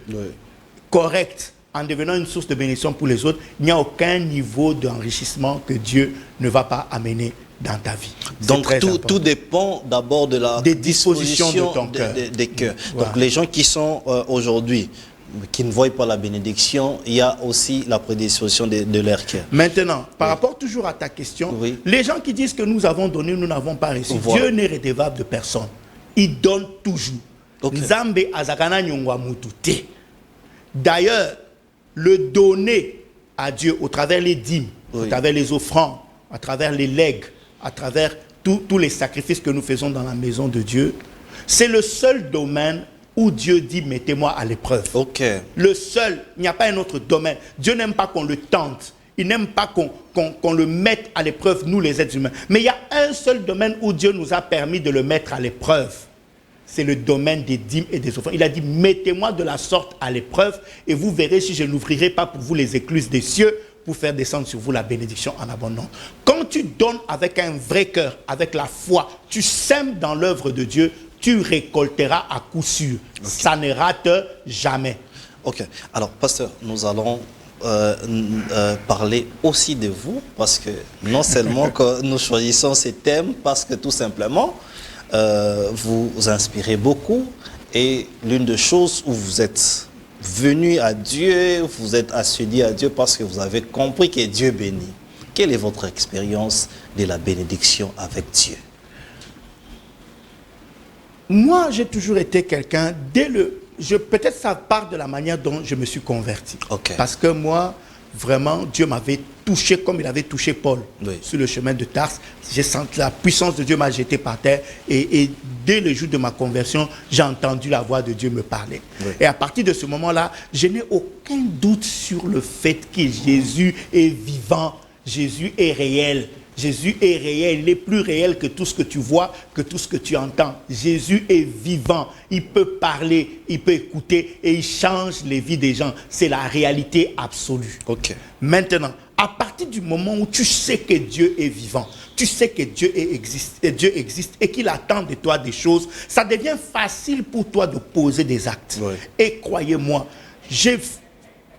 correct, en devenant une source de bénédiction pour les autres, il n'y a aucun niveau d'enrichissement que Dieu ne va pas amener dans ta vie. Donc tout dépend d'abord de la des dispositions de ton cœur. Des cœurs. Donc les gens qui sont aujourd'hui, qui ne voient pas la bénédiction, il y a aussi la prédisposition de leur cœur. Maintenant, par rapport toujours à ta question, les gens qui disent que nous avons donné, nous n'avons pas reçu, Dieu n'est redevable de personne. Il donne toujours. Nzambe azakana nyongwa mutu te. D'ailleurs, le donner à Dieu au travers les dîmes, au travers les offrandes, à travers les legs, à travers tous les sacrifices que nous faisons dans la maison de Dieu, c'est le seul domaine où Dieu dit mettez-moi à l'épreuve. Le seul, il n'y a pas un autre domaine. Dieu n'aime pas qu'on le tente. Il n'aime pas qu'on le mette à l'épreuve, nous les êtres humains. Mais il y a un seul domaine où Dieu nous a permis de le mettre à l'épreuve. C'est le domaine des dîmes et des offrandes. Il a dit, mettez-moi de la sorte à l'épreuve et vous verrez si je n'ouvrirai pas pour vous les écluses des cieux pour faire descendre sur vous la bénédiction en abondance. Quand tu donnes avec un vrai cœur, avec la foi, tu sèmes dans l'œuvre de Dieu, tu récolteras à coup sûr. Ça ne rate jamais. Ok. Alors, pasteur, nous allons parler aussi de vous, parce que non seulement que nous choisissons ces thèmes, parce que tout simplement, vous inspirez beaucoup, et l'une des choses où vous êtes venu à Dieu, vous êtes assujetti à Dieu parce que vous avez compris que Dieu bénit. Quelle est votre expérience de la bénédiction avec Dieu? Moi, j'ai toujours été quelqu'un, peut-être ça part de la manière dont je me suis converti. Parce que moi, vraiment, Dieu m'avait touché comme il avait touché Paul sur le chemin de Tarse. J'ai senti la puissance de Dieu m'a jeté par terre et dès le jour de ma conversion, j'ai entendu la voix de Dieu me parler. Et à partir de ce moment-là, je n'ai aucun doute sur le fait que Jésus est vivant, Jésus est réel. Jésus est réel, il est plus réel que tout ce que tu vois, que tout ce que tu entends. Jésus est vivant, il peut parler, il peut écouter et il change les vies des gens. C'est la réalité absolue. Maintenant, à partir du moment où tu sais que Dieu est vivant, tu sais que Dieu existe et qu'il attend de toi des choses, ça devient facile pour toi de poser des actes. Et croyez-moi, j'ai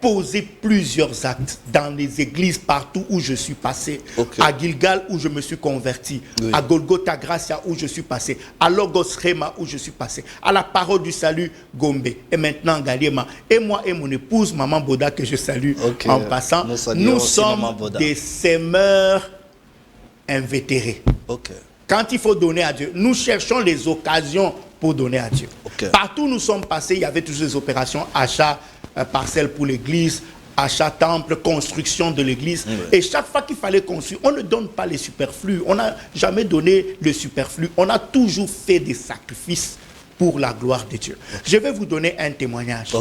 posé plusieurs actes dans les églises partout où je suis passé. À Gilgal où je me suis converti, à Golgotha Gracia où je suis passé, à Logos Rema où je suis passé, à la Parole du Salut Gombe et maintenant Galiema. Et moi et mon épouse, Maman Boda, que je salue en passant, nous sommes des semeurs invétérés. Quand il faut donner à Dieu, nous cherchons les occasions pour donner à Dieu. Partout où nous sommes passés, il y avait toutes les opérations, achat, parcelle pour l'église, achat temple, construction de l'église. Et chaque fois qu'il fallait construire, on ne donne pas les superflus. On n'a jamais donné le superflu. On a toujours fait des sacrifices pour la gloire de Dieu. Je vais vous donner un témoignage.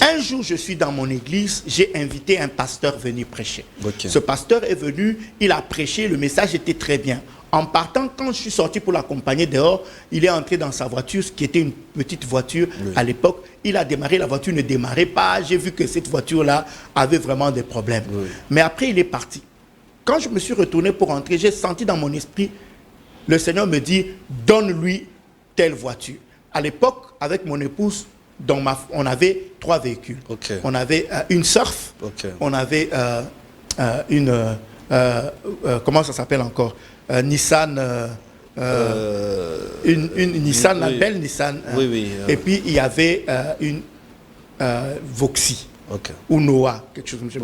Un jour, je suis dans mon église, j'ai invité un pasteur venir prêcher. Ce pasteur est venu, il a prêché, le message était très bien. En partant, quand je suis sorti pour l'accompagner dehors, il est entré dans sa voiture, ce qui était une petite voiture à l'époque. Il a démarré, la voiture ne démarrait pas. J'ai vu que cette voiture-là avait vraiment des problèmes. Mais après, il est parti. Quand je me suis retourné pour rentrer, j'ai senti dans mon esprit, le Seigneur me dit, donne-lui telle voiture. À l'époque, avec mon épouse, on avait 3 véhicules. On avait une Surf, on avait une... comment ça s'appelle encore Nissan, une Nissan, la belle Nissan. Et puis il y avait une Voxy ou Noah, quelque chose comme ça.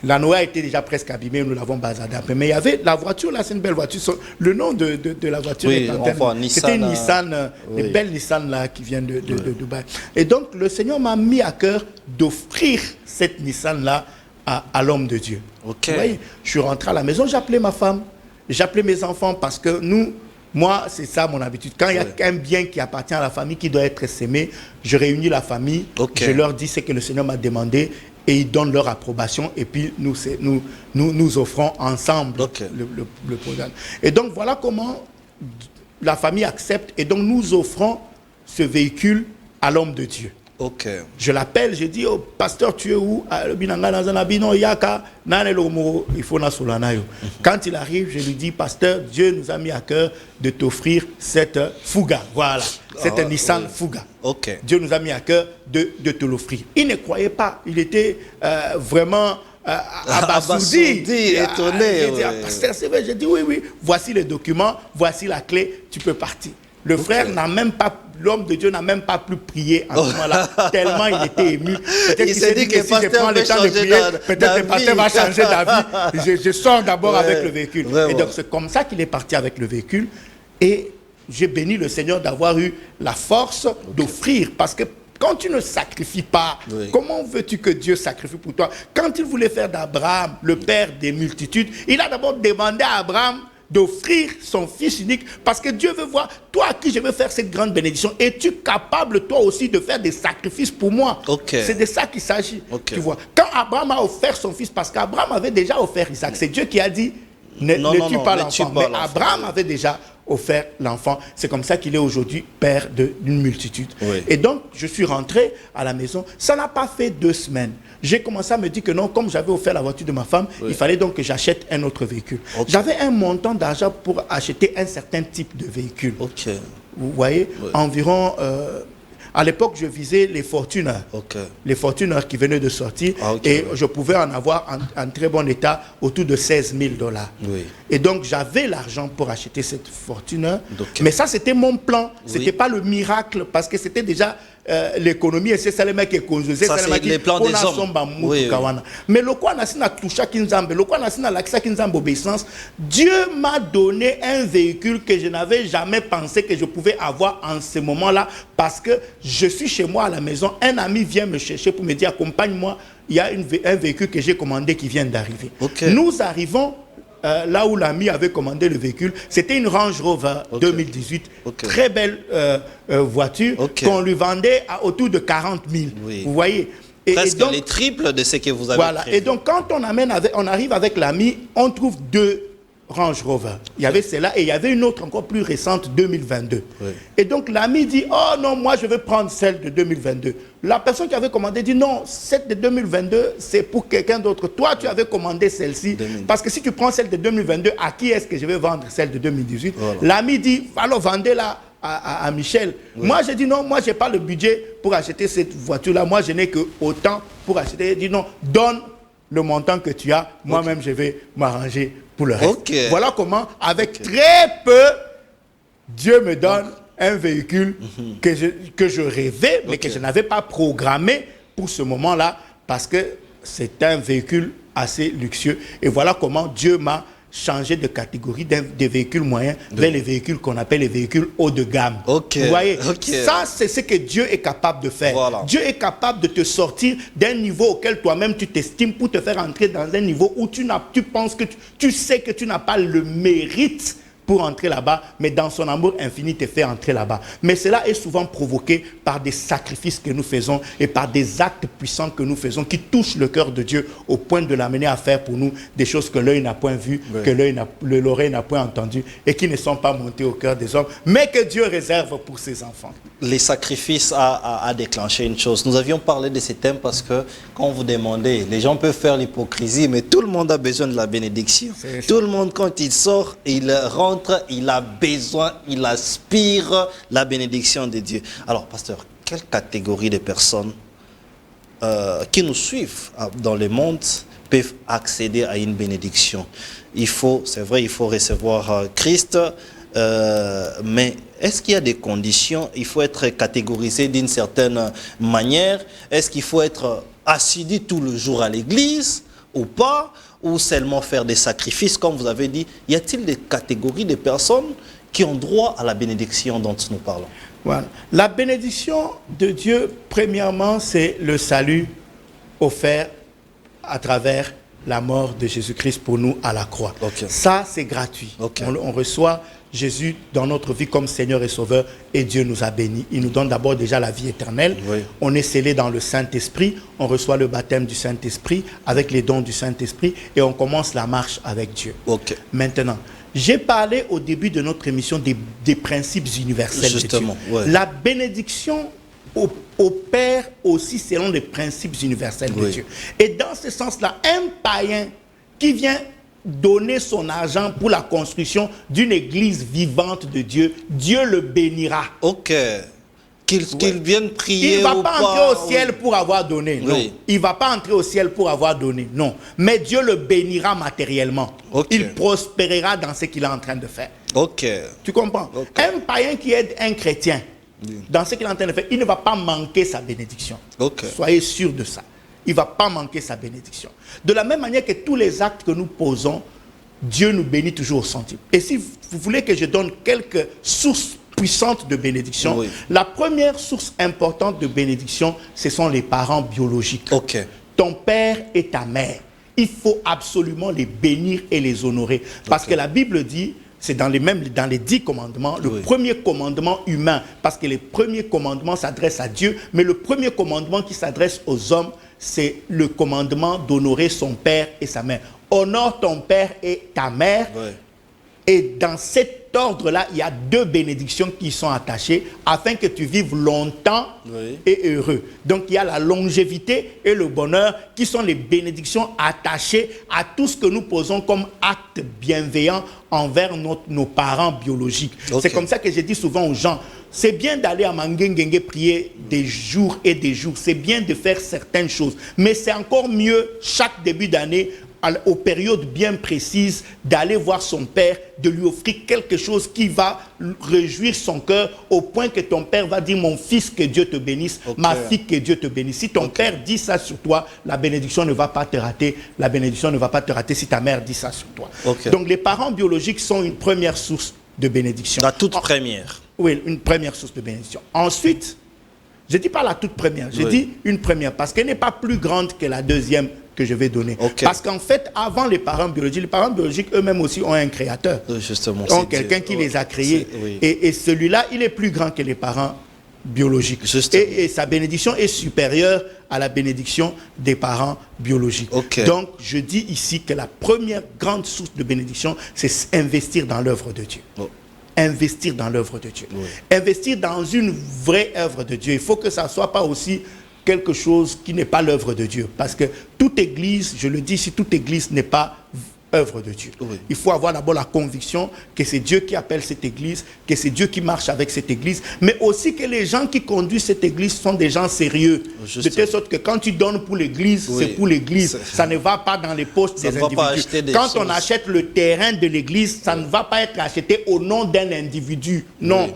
La Noah était déjà presque abîmée, nous l'avons bazardée un peu. Mais il y avait la voiture, là, c'est une belle voiture. Le nom de la voiture c'était une Nissan, une belle Nissan là, qui vient de Dubaï. Et donc, le Seigneur m'a mis à cœur d'offrir cette Nissan là à l'homme de Dieu. Je suis rentré à la maison, j'ai appelé ma femme, j'ai appelé mes enfants parce que moi, c'est ça mon habitude. Quand il y a un bien qui appartient à la famille qui doit être sémé, je réunis la famille, je leur dis ce que le Seigneur m'a demandé et ils donnent leur approbation et puis nous offrons ensemble le programme. Et donc voilà comment la famille accepte et donc nous offrons ce véhicule à l'homme de Dieu. Je l'appelle, je dis, oh, pasteur, tu es où? Quand il arrive, je lui dis, pasteur, Dieu nous a mis à cœur de t'offrir cette Fuga. Voilà, cette Nissan Fuga. Dieu nous a mis à cœur de te l'offrir. Il ne croyait pas, il était vraiment abasourdi, étonné. Pasteur, c'est vrai, j'ai dit, oui, voici les documents, voici la clé, tu peux partir. Le frère n'a même pas, l'homme de Dieu n'a même pas pu prier à ce moment-là, tellement il était ému. Peut-être qu'il s'est dit que si je prends le temps de prier, peut-être que le pasteur va changer d'avis. Je sors d'abord avec le véhicule. Et donc c'est comme ça qu'il est parti avec le véhicule. Et j'ai béni le Seigneur d'avoir eu la force d'offrir. Parce que Quand tu ne sacrifies pas, comment veux-tu que Dieu sacrifie pour toi? Quand il voulait faire d'Abraham le père des multitudes, il a d'abord demandé à Abraham d'offrir son fils unique, parce que Dieu veut voir, toi à qui je veux faire cette grande bénédiction, es-tu capable toi aussi de faire des sacrifices pour moi? C'est de ça qu'il s'agit. Tu vois, quand Abraham a offert son fils, parce qu'Abraham avait déjà offert Isaac, c'est Dieu qui a dit ne tue pas l'enfant, mais Abraham avait déjà offert l'enfant. C'est comme ça qu'il est aujourd'hui père d'une multitude. Et donc, je suis rentré à la maison. Ça n'a pas fait 2 semaines. J'ai commencé à me dire que non, comme j'avais offert la voiture de ma femme, il fallait donc que j'achète un autre véhicule. J'avais un montant d'argent pour acheter un certain type de véhicule. Vous voyez, environ... à l'époque, je visais les Fortuners. Les Fortuners qui venaient de sortir. Et je pouvais en avoir en très bon état autour de 16 000 $. Et donc, j'avais l'argent pour acheter cette Fortuner. Mais ça, c'était mon plan. Ce n'était pas le miracle parce que c'était déjà l'économie. Et c'est ça les mecs qui causent. Ça, c'est les plans des hommes. Mais le quoi, on a touché Kinzambe. Le quoi, on a l'accès à Kinzambe obéissance. Dieu m'a donné un véhicule que je n'avais jamais pensé que je pouvais avoir en ce moment-là. Parce que je suis chez moi à la maison. Un ami vient me chercher pour me dire accompagne-moi. Il y a un véhicule que j'ai commandé qui vient d'arriver. Nous arrivons là où l'ami avait commandé le véhicule. C'était une Range Rover 2018. Très belle voiture qu'on lui vendait à autour de 40 000. Vous voyez, presque donc, les triples de ce que vous avez prévu. Et donc quand on arrive avec l'ami, on trouve 2 Range Rover. Il y avait celle-là et il y avait une autre encore plus récente, 2022. Et donc l'ami dit, oh non, moi je veux prendre celle de 2022. La personne qui avait commandé dit, non, celle de 2022, c'est pour quelqu'un d'autre. Toi, tu avais commandé celle-ci. Parce que si tu prends celle de 2022, à qui est-ce que je vais vendre celle de 2018? L'ami dit, alors vendez-la à Michel. Moi, j'ai dit, non, moi, je n'ai pas le budget pour acheter cette voiture-là. Moi, je n'ai que autant pour acheter. Il dit, non, donne le montant que tu as. Moi-même, je vais m'arranger pour le reste. Voilà comment, avec très peu, Dieu me donne un véhicule que je rêvais, mais que je n'avais pas programmé pour ce moment-là, parce que c'est un véhicule assez luxueux. Et voilà comment Dieu m'a changé de catégorie des véhicules moyens vers les véhicules qu'on appelle les véhicules haut de gamme. Vous voyez, ça c'est ce que Dieu est capable de faire. Dieu est capable de te sortir d'un niveau auquel toi-même tu t'estimes pour te faire entrer dans un niveau où tu penses que tu sais que tu n'as pas le mérite pour entrer là-bas, mais dans son amour infini te fait entrer là-bas. Mais cela est souvent provoqué par des sacrifices que nous faisons et par des actes puissants que nous faisons qui touchent le cœur de Dieu au point de l'amener à faire pour nous des choses que l'œil n'a point vues, que l'oreille n'a point entendues et qui ne sont pas montées au cœur des hommes, mais que Dieu réserve pour ses enfants. Les sacrifices a déclenché une chose. Nous avions parlé de ces thèmes parce que quand vous demandez, les gens peuvent faire l'hypocrisie, mais tout le monde a besoin de la bénédiction. Tout le monde, quand il sort, il rentre, il a besoin, il aspire la bénédiction de Dieu. Alors, pasteur, quelle catégorie de personnes qui nous suivent dans le monde peuvent accéder à une bénédiction? C'est vrai, il faut recevoir Christ, mais est-ce qu'il y a des conditions? Il faut être catégorisé d'une certaine manière? Est-ce qu'il faut être assidu tout le jour à l'église ou pas? Ou seulement faire des sacrifices, comme vous avez dit? Y a-t-il des catégories de personnes qui ont droit à la bénédiction dont nous parlons? Voilà. La bénédiction de Dieu, premièrement, c'est le salut offert à travers la mort de Jésus-Christ pour nous à la croix. Ça, c'est gratuit. On reçoit Jésus dans notre vie comme Seigneur et Sauveur et Dieu nous a bénis. Il nous donne d'abord déjà la vie éternelle. On est scellé dans le Saint-Esprit. On reçoit le baptême du Saint-Esprit avec les dons du Saint-Esprit et on commence la marche avec Dieu. Maintenant, j'ai parlé au début de notre émission des principes universels de Dieu. La bénédiction opère aussi selon les principes universels de Dieu. Et dans ce sens-là, un païen qui vient donner son argent pour la construction d'une église vivante de Dieu, Dieu le bénira. Qu'il vienne prier. Il ne va pas entrer au ciel pour avoir donné. Non. Il ne va pas entrer au ciel pour avoir donné. Non. Mais Dieu le bénira matériellement. Il prospérera dans ce qu'il est en train de faire. Tu comprends? Un païen qui aide un chrétien dans ce qu'il est en train de faire, il ne va pas manquer sa bénédiction. Soyez sûr de ça. Il ne va pas manquer sa bénédiction. De la même manière que tous les actes que nous posons, Dieu nous bénit toujours au centime. Et si vous voulez que je donne quelques sources puissante de bénédiction. Oui. La première source importante de bénédiction, ce sont les parents biologiques. Ok. Ton père et ta mère. Il faut absolument les bénir et les honorer. Parce que la Bible dit, c'est dans les 10 commandements, le premier commandement humain, parce que les premiers commandements s'adressent à Dieu, mais le premier commandement qui s'adresse aux hommes, c'est le commandement d'honorer son père et sa mère. Honore ton père et ta mère. Ouais. Et dans cet ordre-là, il y a 2 bénédictions qui sont attachées afin que tu vives longtemps et heureux. Donc, il y a la longévité et le bonheur qui sont les bénédictions attachées à tout ce que nous posons comme acte bienveillant envers nos parents biologiques. Okay. C'est comme ça que je dis souvent aux gens, c'est bien d'aller à Mangengenge prier des jours et des jours. C'est bien de faire certaines choses. Mais c'est encore mieux chaque début d'année, aux périodes bien précises, d'aller voir son père, de lui offrir quelque chose qui va réjouir son cœur au point que ton père va dire, mon fils, que Dieu te bénisse, ma fille, que Dieu te bénisse. Si ton père dit ça sur toi, la bénédiction ne va pas te rater. La bénédiction ne va pas te rater si ta mère dit ça sur toi. Donc les parents biologiques sont une première source de bénédiction. La toute première. Oui, une première source de bénédiction. Ensuite, je ne dis pas la toute première, je dis une première, parce qu'elle n'est pas plus grande que la deuxième que je vais donner. Parce qu'en fait, avant les parents biologiques eux-mêmes aussi ont un créateur. Justement. Ont quelqu'un qui les a créés. Et celui-là, il est plus grand que les parents biologiques. Et sa bénédiction est supérieure à la bénédiction des parents biologiques. Donc, je dis ici que la première grande source de bénédiction, c'est investir dans l'œuvre de Dieu. Investir dans l'œuvre de Dieu. Investir dans une vraie œuvre de Dieu. Il faut que ça ne soit pas aussi quelque chose qui n'est pas l'œuvre de Dieu. Parce que toute église, je le dis ici, toute église n'est pas œuvre de Dieu. Il faut avoir d'abord la conviction que c'est Dieu qui appelle cette église, que c'est Dieu qui marche avec cette église, mais aussi que les gens qui conduisent cette église sont des gens sérieux. De telle sorte que quand tu donnes pour l'église, c'est pour l'église. Ça ne va pas dans les poches des individus. Quand on achète le terrain de l'église, ça ne va pas être acheté au nom d'un individu. Non.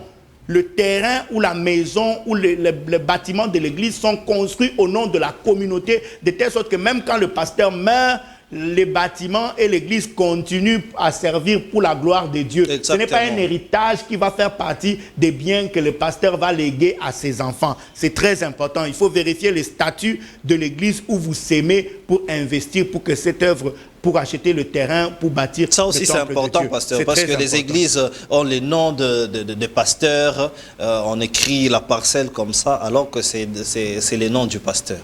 Le terrain ou la maison ou le bâtiment de l'église sont construits au nom de la communauté, de telle sorte que même quand le pasteur meurt, les bâtiments et l'église continuent à servir pour la gloire de Dieu. Ce n'est pas un héritage qui va faire partie des biens que le pasteur va léguer à ses enfants. C'est très important. Il faut vérifier les statuts de l'église où vous s'aimez pour investir, pour que cette œuvre, pour acheter le terrain, pour bâtir. Ça aussi c'est important, pasteur, parce que les églises ont les noms de pasteurs, on écrit la parcelle comme ça, alors que c'est les noms du pasteur.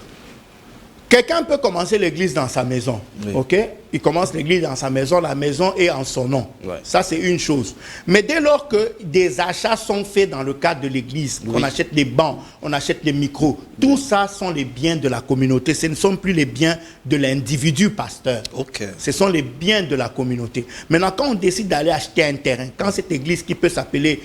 Quelqu'un peut commencer l'église dans sa maison, ok? Il commence l'église dans sa maison, la maison est en son nom. Ça, c'est une chose. Mais dès lors que des achats sont faits dans le cadre de l'église, on achète des bancs, on achète des micros, tout ça sont les biens de la communauté. Ce ne sont plus les biens de l'individu pasteur. Ce sont les biens de la communauté. Maintenant, quand on décide d'aller acheter un terrain, quand cette église qui peut s'appeler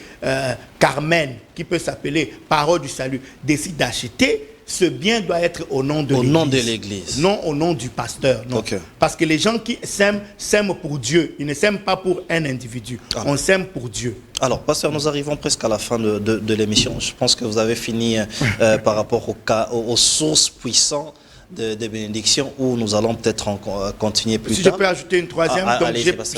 Carmen, qui peut s'appeler Parole du Salut, décide d'acheter, ce bien doit être au nom de l'église. Non au nom du pasteur. Non. Parce que les gens qui s'aiment pour Dieu. Ils ne s'aiment pas pour un individu. On s'aime pour Dieu. Alors, pasteur, nous arrivons presque à la fin de l'émission. Je pense que vous avez fini par rapport aux sources puissantes des bénédictions où nous allons peut-être continuer plus tard. Si je peux ajouter une troisième,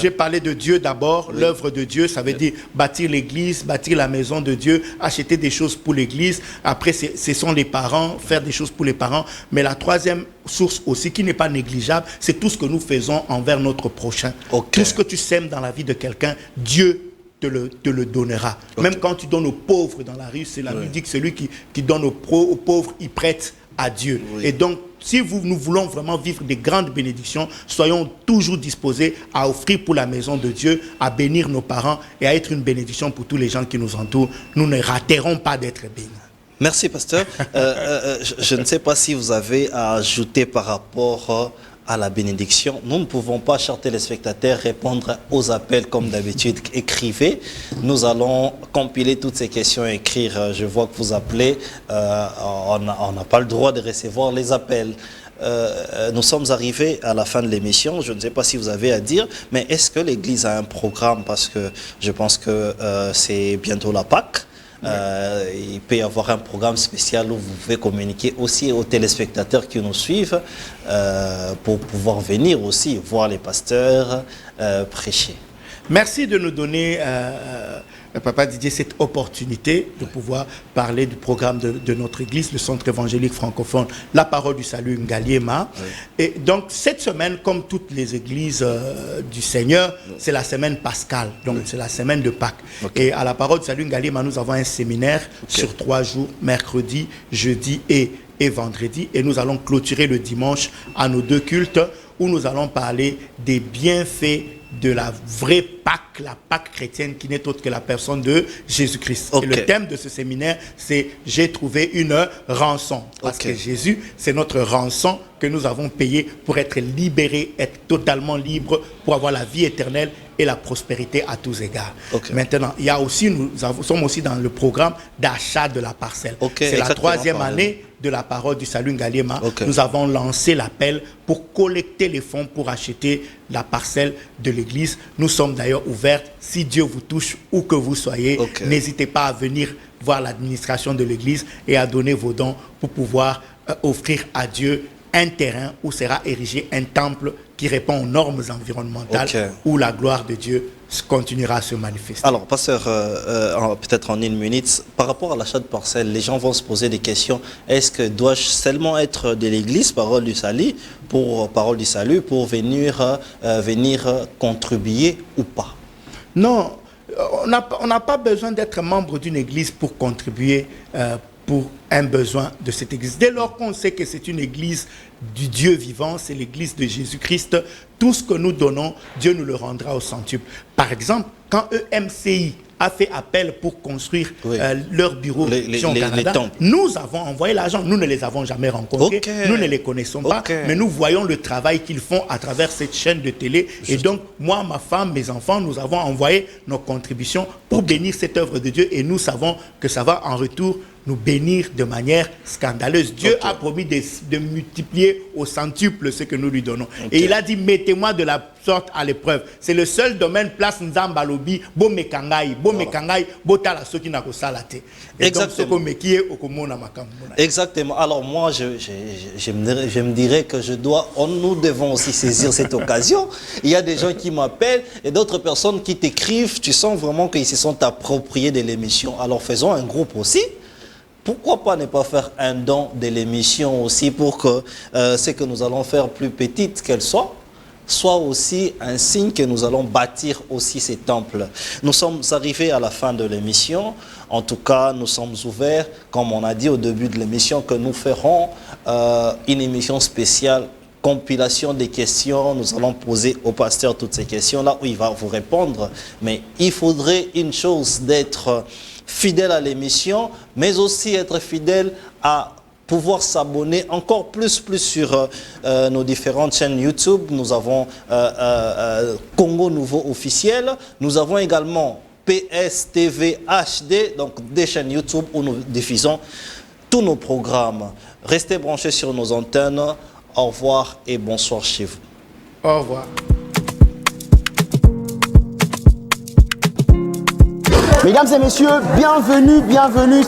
j'ai parlé de Dieu d'abord, l'œuvre de Dieu, ça veut dire bâtir l'église, bâtir la maison de Dieu, acheter des choses pour l'église. Après, ce sont les parents, faire des choses pour les parents. Mais la troisième source aussi, qui n'est pas négligeable, c'est tout ce que nous faisons envers notre prochain. Tout ce que tu sèmes dans la vie de quelqu'un, Dieu te le donnera. Même quand tu donnes aux pauvres dans la rue, c'est la Bible dit que celui qui donne aux pauvres, il prête à Dieu. Et donc, si nous voulons vraiment vivre des grandes bénédictions, soyons toujours disposés à offrir pour la maison de Dieu, à bénir nos parents et à être une bénédiction pour tous les gens qui nous entourent. Nous ne raterons pas d'être bénis. Merci, pasteur. Je ne sais pas si vous avez à ajouter par rapport à la bénédiction. Nous ne pouvons pas, chers téléspectateurs, répondre aux appels comme d'habitude. Écrivez. Nous allons compiler toutes ces questions et écrire. Je vois que vous appelez. On n'a pas le droit de recevoir les appels. Nous sommes arrivés à la fin de l'émission. Je ne sais pas si vous avez à dire, mais est-ce que l'Église a un programme? Parce que je pense que c'est bientôt la Pâque. Il peut y avoir un programme spécial où vous pouvez communiquer aussi aux téléspectateurs qui nous suivent pour pouvoir venir aussi voir les pasteurs prêcher. Merci de nous donner Papa Didier, cette opportunité de pouvoir parler du programme de notre église, le Centre évangélique francophone, la parole du salut Ngaliema. Oui. Et donc, cette semaine, comme toutes les églises du Seigneur, c'est la semaine pascale, donc c'est la semaine de Pâques. Okay. Et à la parole du salut Ngaliema, nous avons un séminaire sur 3 jours, mercredi, jeudi et vendredi. Et nous allons clôturer le dimanche à nos 2 cultes où nous allons parler des bienfaits de la vraie Pâque, la Pâque chrétienne qui n'est autre que la personne de Jésus-Christ. Okay. Et le thème de ce séminaire, c'est « J'ai trouvé une rançon ». Parce que Jésus, c'est notre rançon que nous avons payé pour être libérés, être totalement libres, pour avoir la vie éternelle et la prospérité à tous égards. Maintenant, il y a aussi, nous sommes aussi dans le programme d'achat de la parcelle. C'est la 3e année de la parole du salut Ngaliema. Nous avons lancé l'appel pour collecter les fonds pour acheter la parcelle de l'église. Nous sommes d'ailleurs ouverts. Si Dieu vous touche, où que vous soyez, n'hésitez pas à venir voir l'administration de l'église et à donner vos dons pour pouvoir offrir à Dieu un terrain où sera érigé un temple qui répond aux normes environnementales, où la gloire de Dieu continuera à se manifester. Alors, pasteur, peut-être en 1 minute, par rapport à l'achat de parcelles, les gens vont se poser des questions. Est-ce que dois-je seulement être de l'église, parole du salut, pour venir contribuer ou pas? Non, on n'a pas besoin d'être membre d'une église pour contribuer pour un besoin de cette église. Dès lors qu'on sait que c'est une église du Dieu vivant, c'est l'église de Jésus-Christ, tout ce que nous donnons, Dieu nous le rendra au centuple. Par exemple, quand EMCI a fait appel pour construire leur bureau au Canada, nous avons envoyé l'argent. Nous ne les avons jamais rencontrés, nous ne les connaissons pas, mais nous voyons le travail qu'ils font à travers cette chaîne de télé. Et donc, moi, ma femme, mes enfants, nous avons envoyé nos contributions pour bénir cette œuvre de Dieu et nous savons que ça va en retour nous bénir de manière scandaleuse. Dieu a promis de multiplier au centuple ce que nous lui donnons. Et il a dit, mettez-moi de la sorte à l'épreuve. C'est le seul domaine, place Nzambalobi, bo mekangai, botala soki na kosalate. Exactement. Exactement. Alors moi, je me dirais que nous devons aussi saisir cette occasion. Il y a des gens qui m'appellent et d'autres personnes qui t'écrivent. Tu sens vraiment qu'ils se sont appropriés de l'émission. Alors faisons un groupe aussi. Pourquoi pas ne pas faire un don de l'émission aussi pour que ce que nous allons faire, plus petite qu'elle soit aussi un signe que nous allons bâtir aussi ces temples. Nous sommes arrivés à la fin de l'émission. En tout cas, nous sommes ouverts, comme on a dit au début de l'émission, que nous ferons une émission spéciale, compilation des questions. Nous allons poser au pasteur toutes ces questions-là où il va vous répondre. Mais il faudrait une chose, d'être fidèle à l'émission, mais aussi être fidèle à pouvoir s'abonner encore plus sur nos différentes chaînes YouTube. Nous avons Congo Nouveau officiel. Nous avons également PSTV HD, donc des chaînes YouTube où nous diffusons tous nos programmes. Restez branchés sur nos antennes. Au revoir et bonsoir chez vous. Au revoir. Mesdames et messieurs, bienvenue.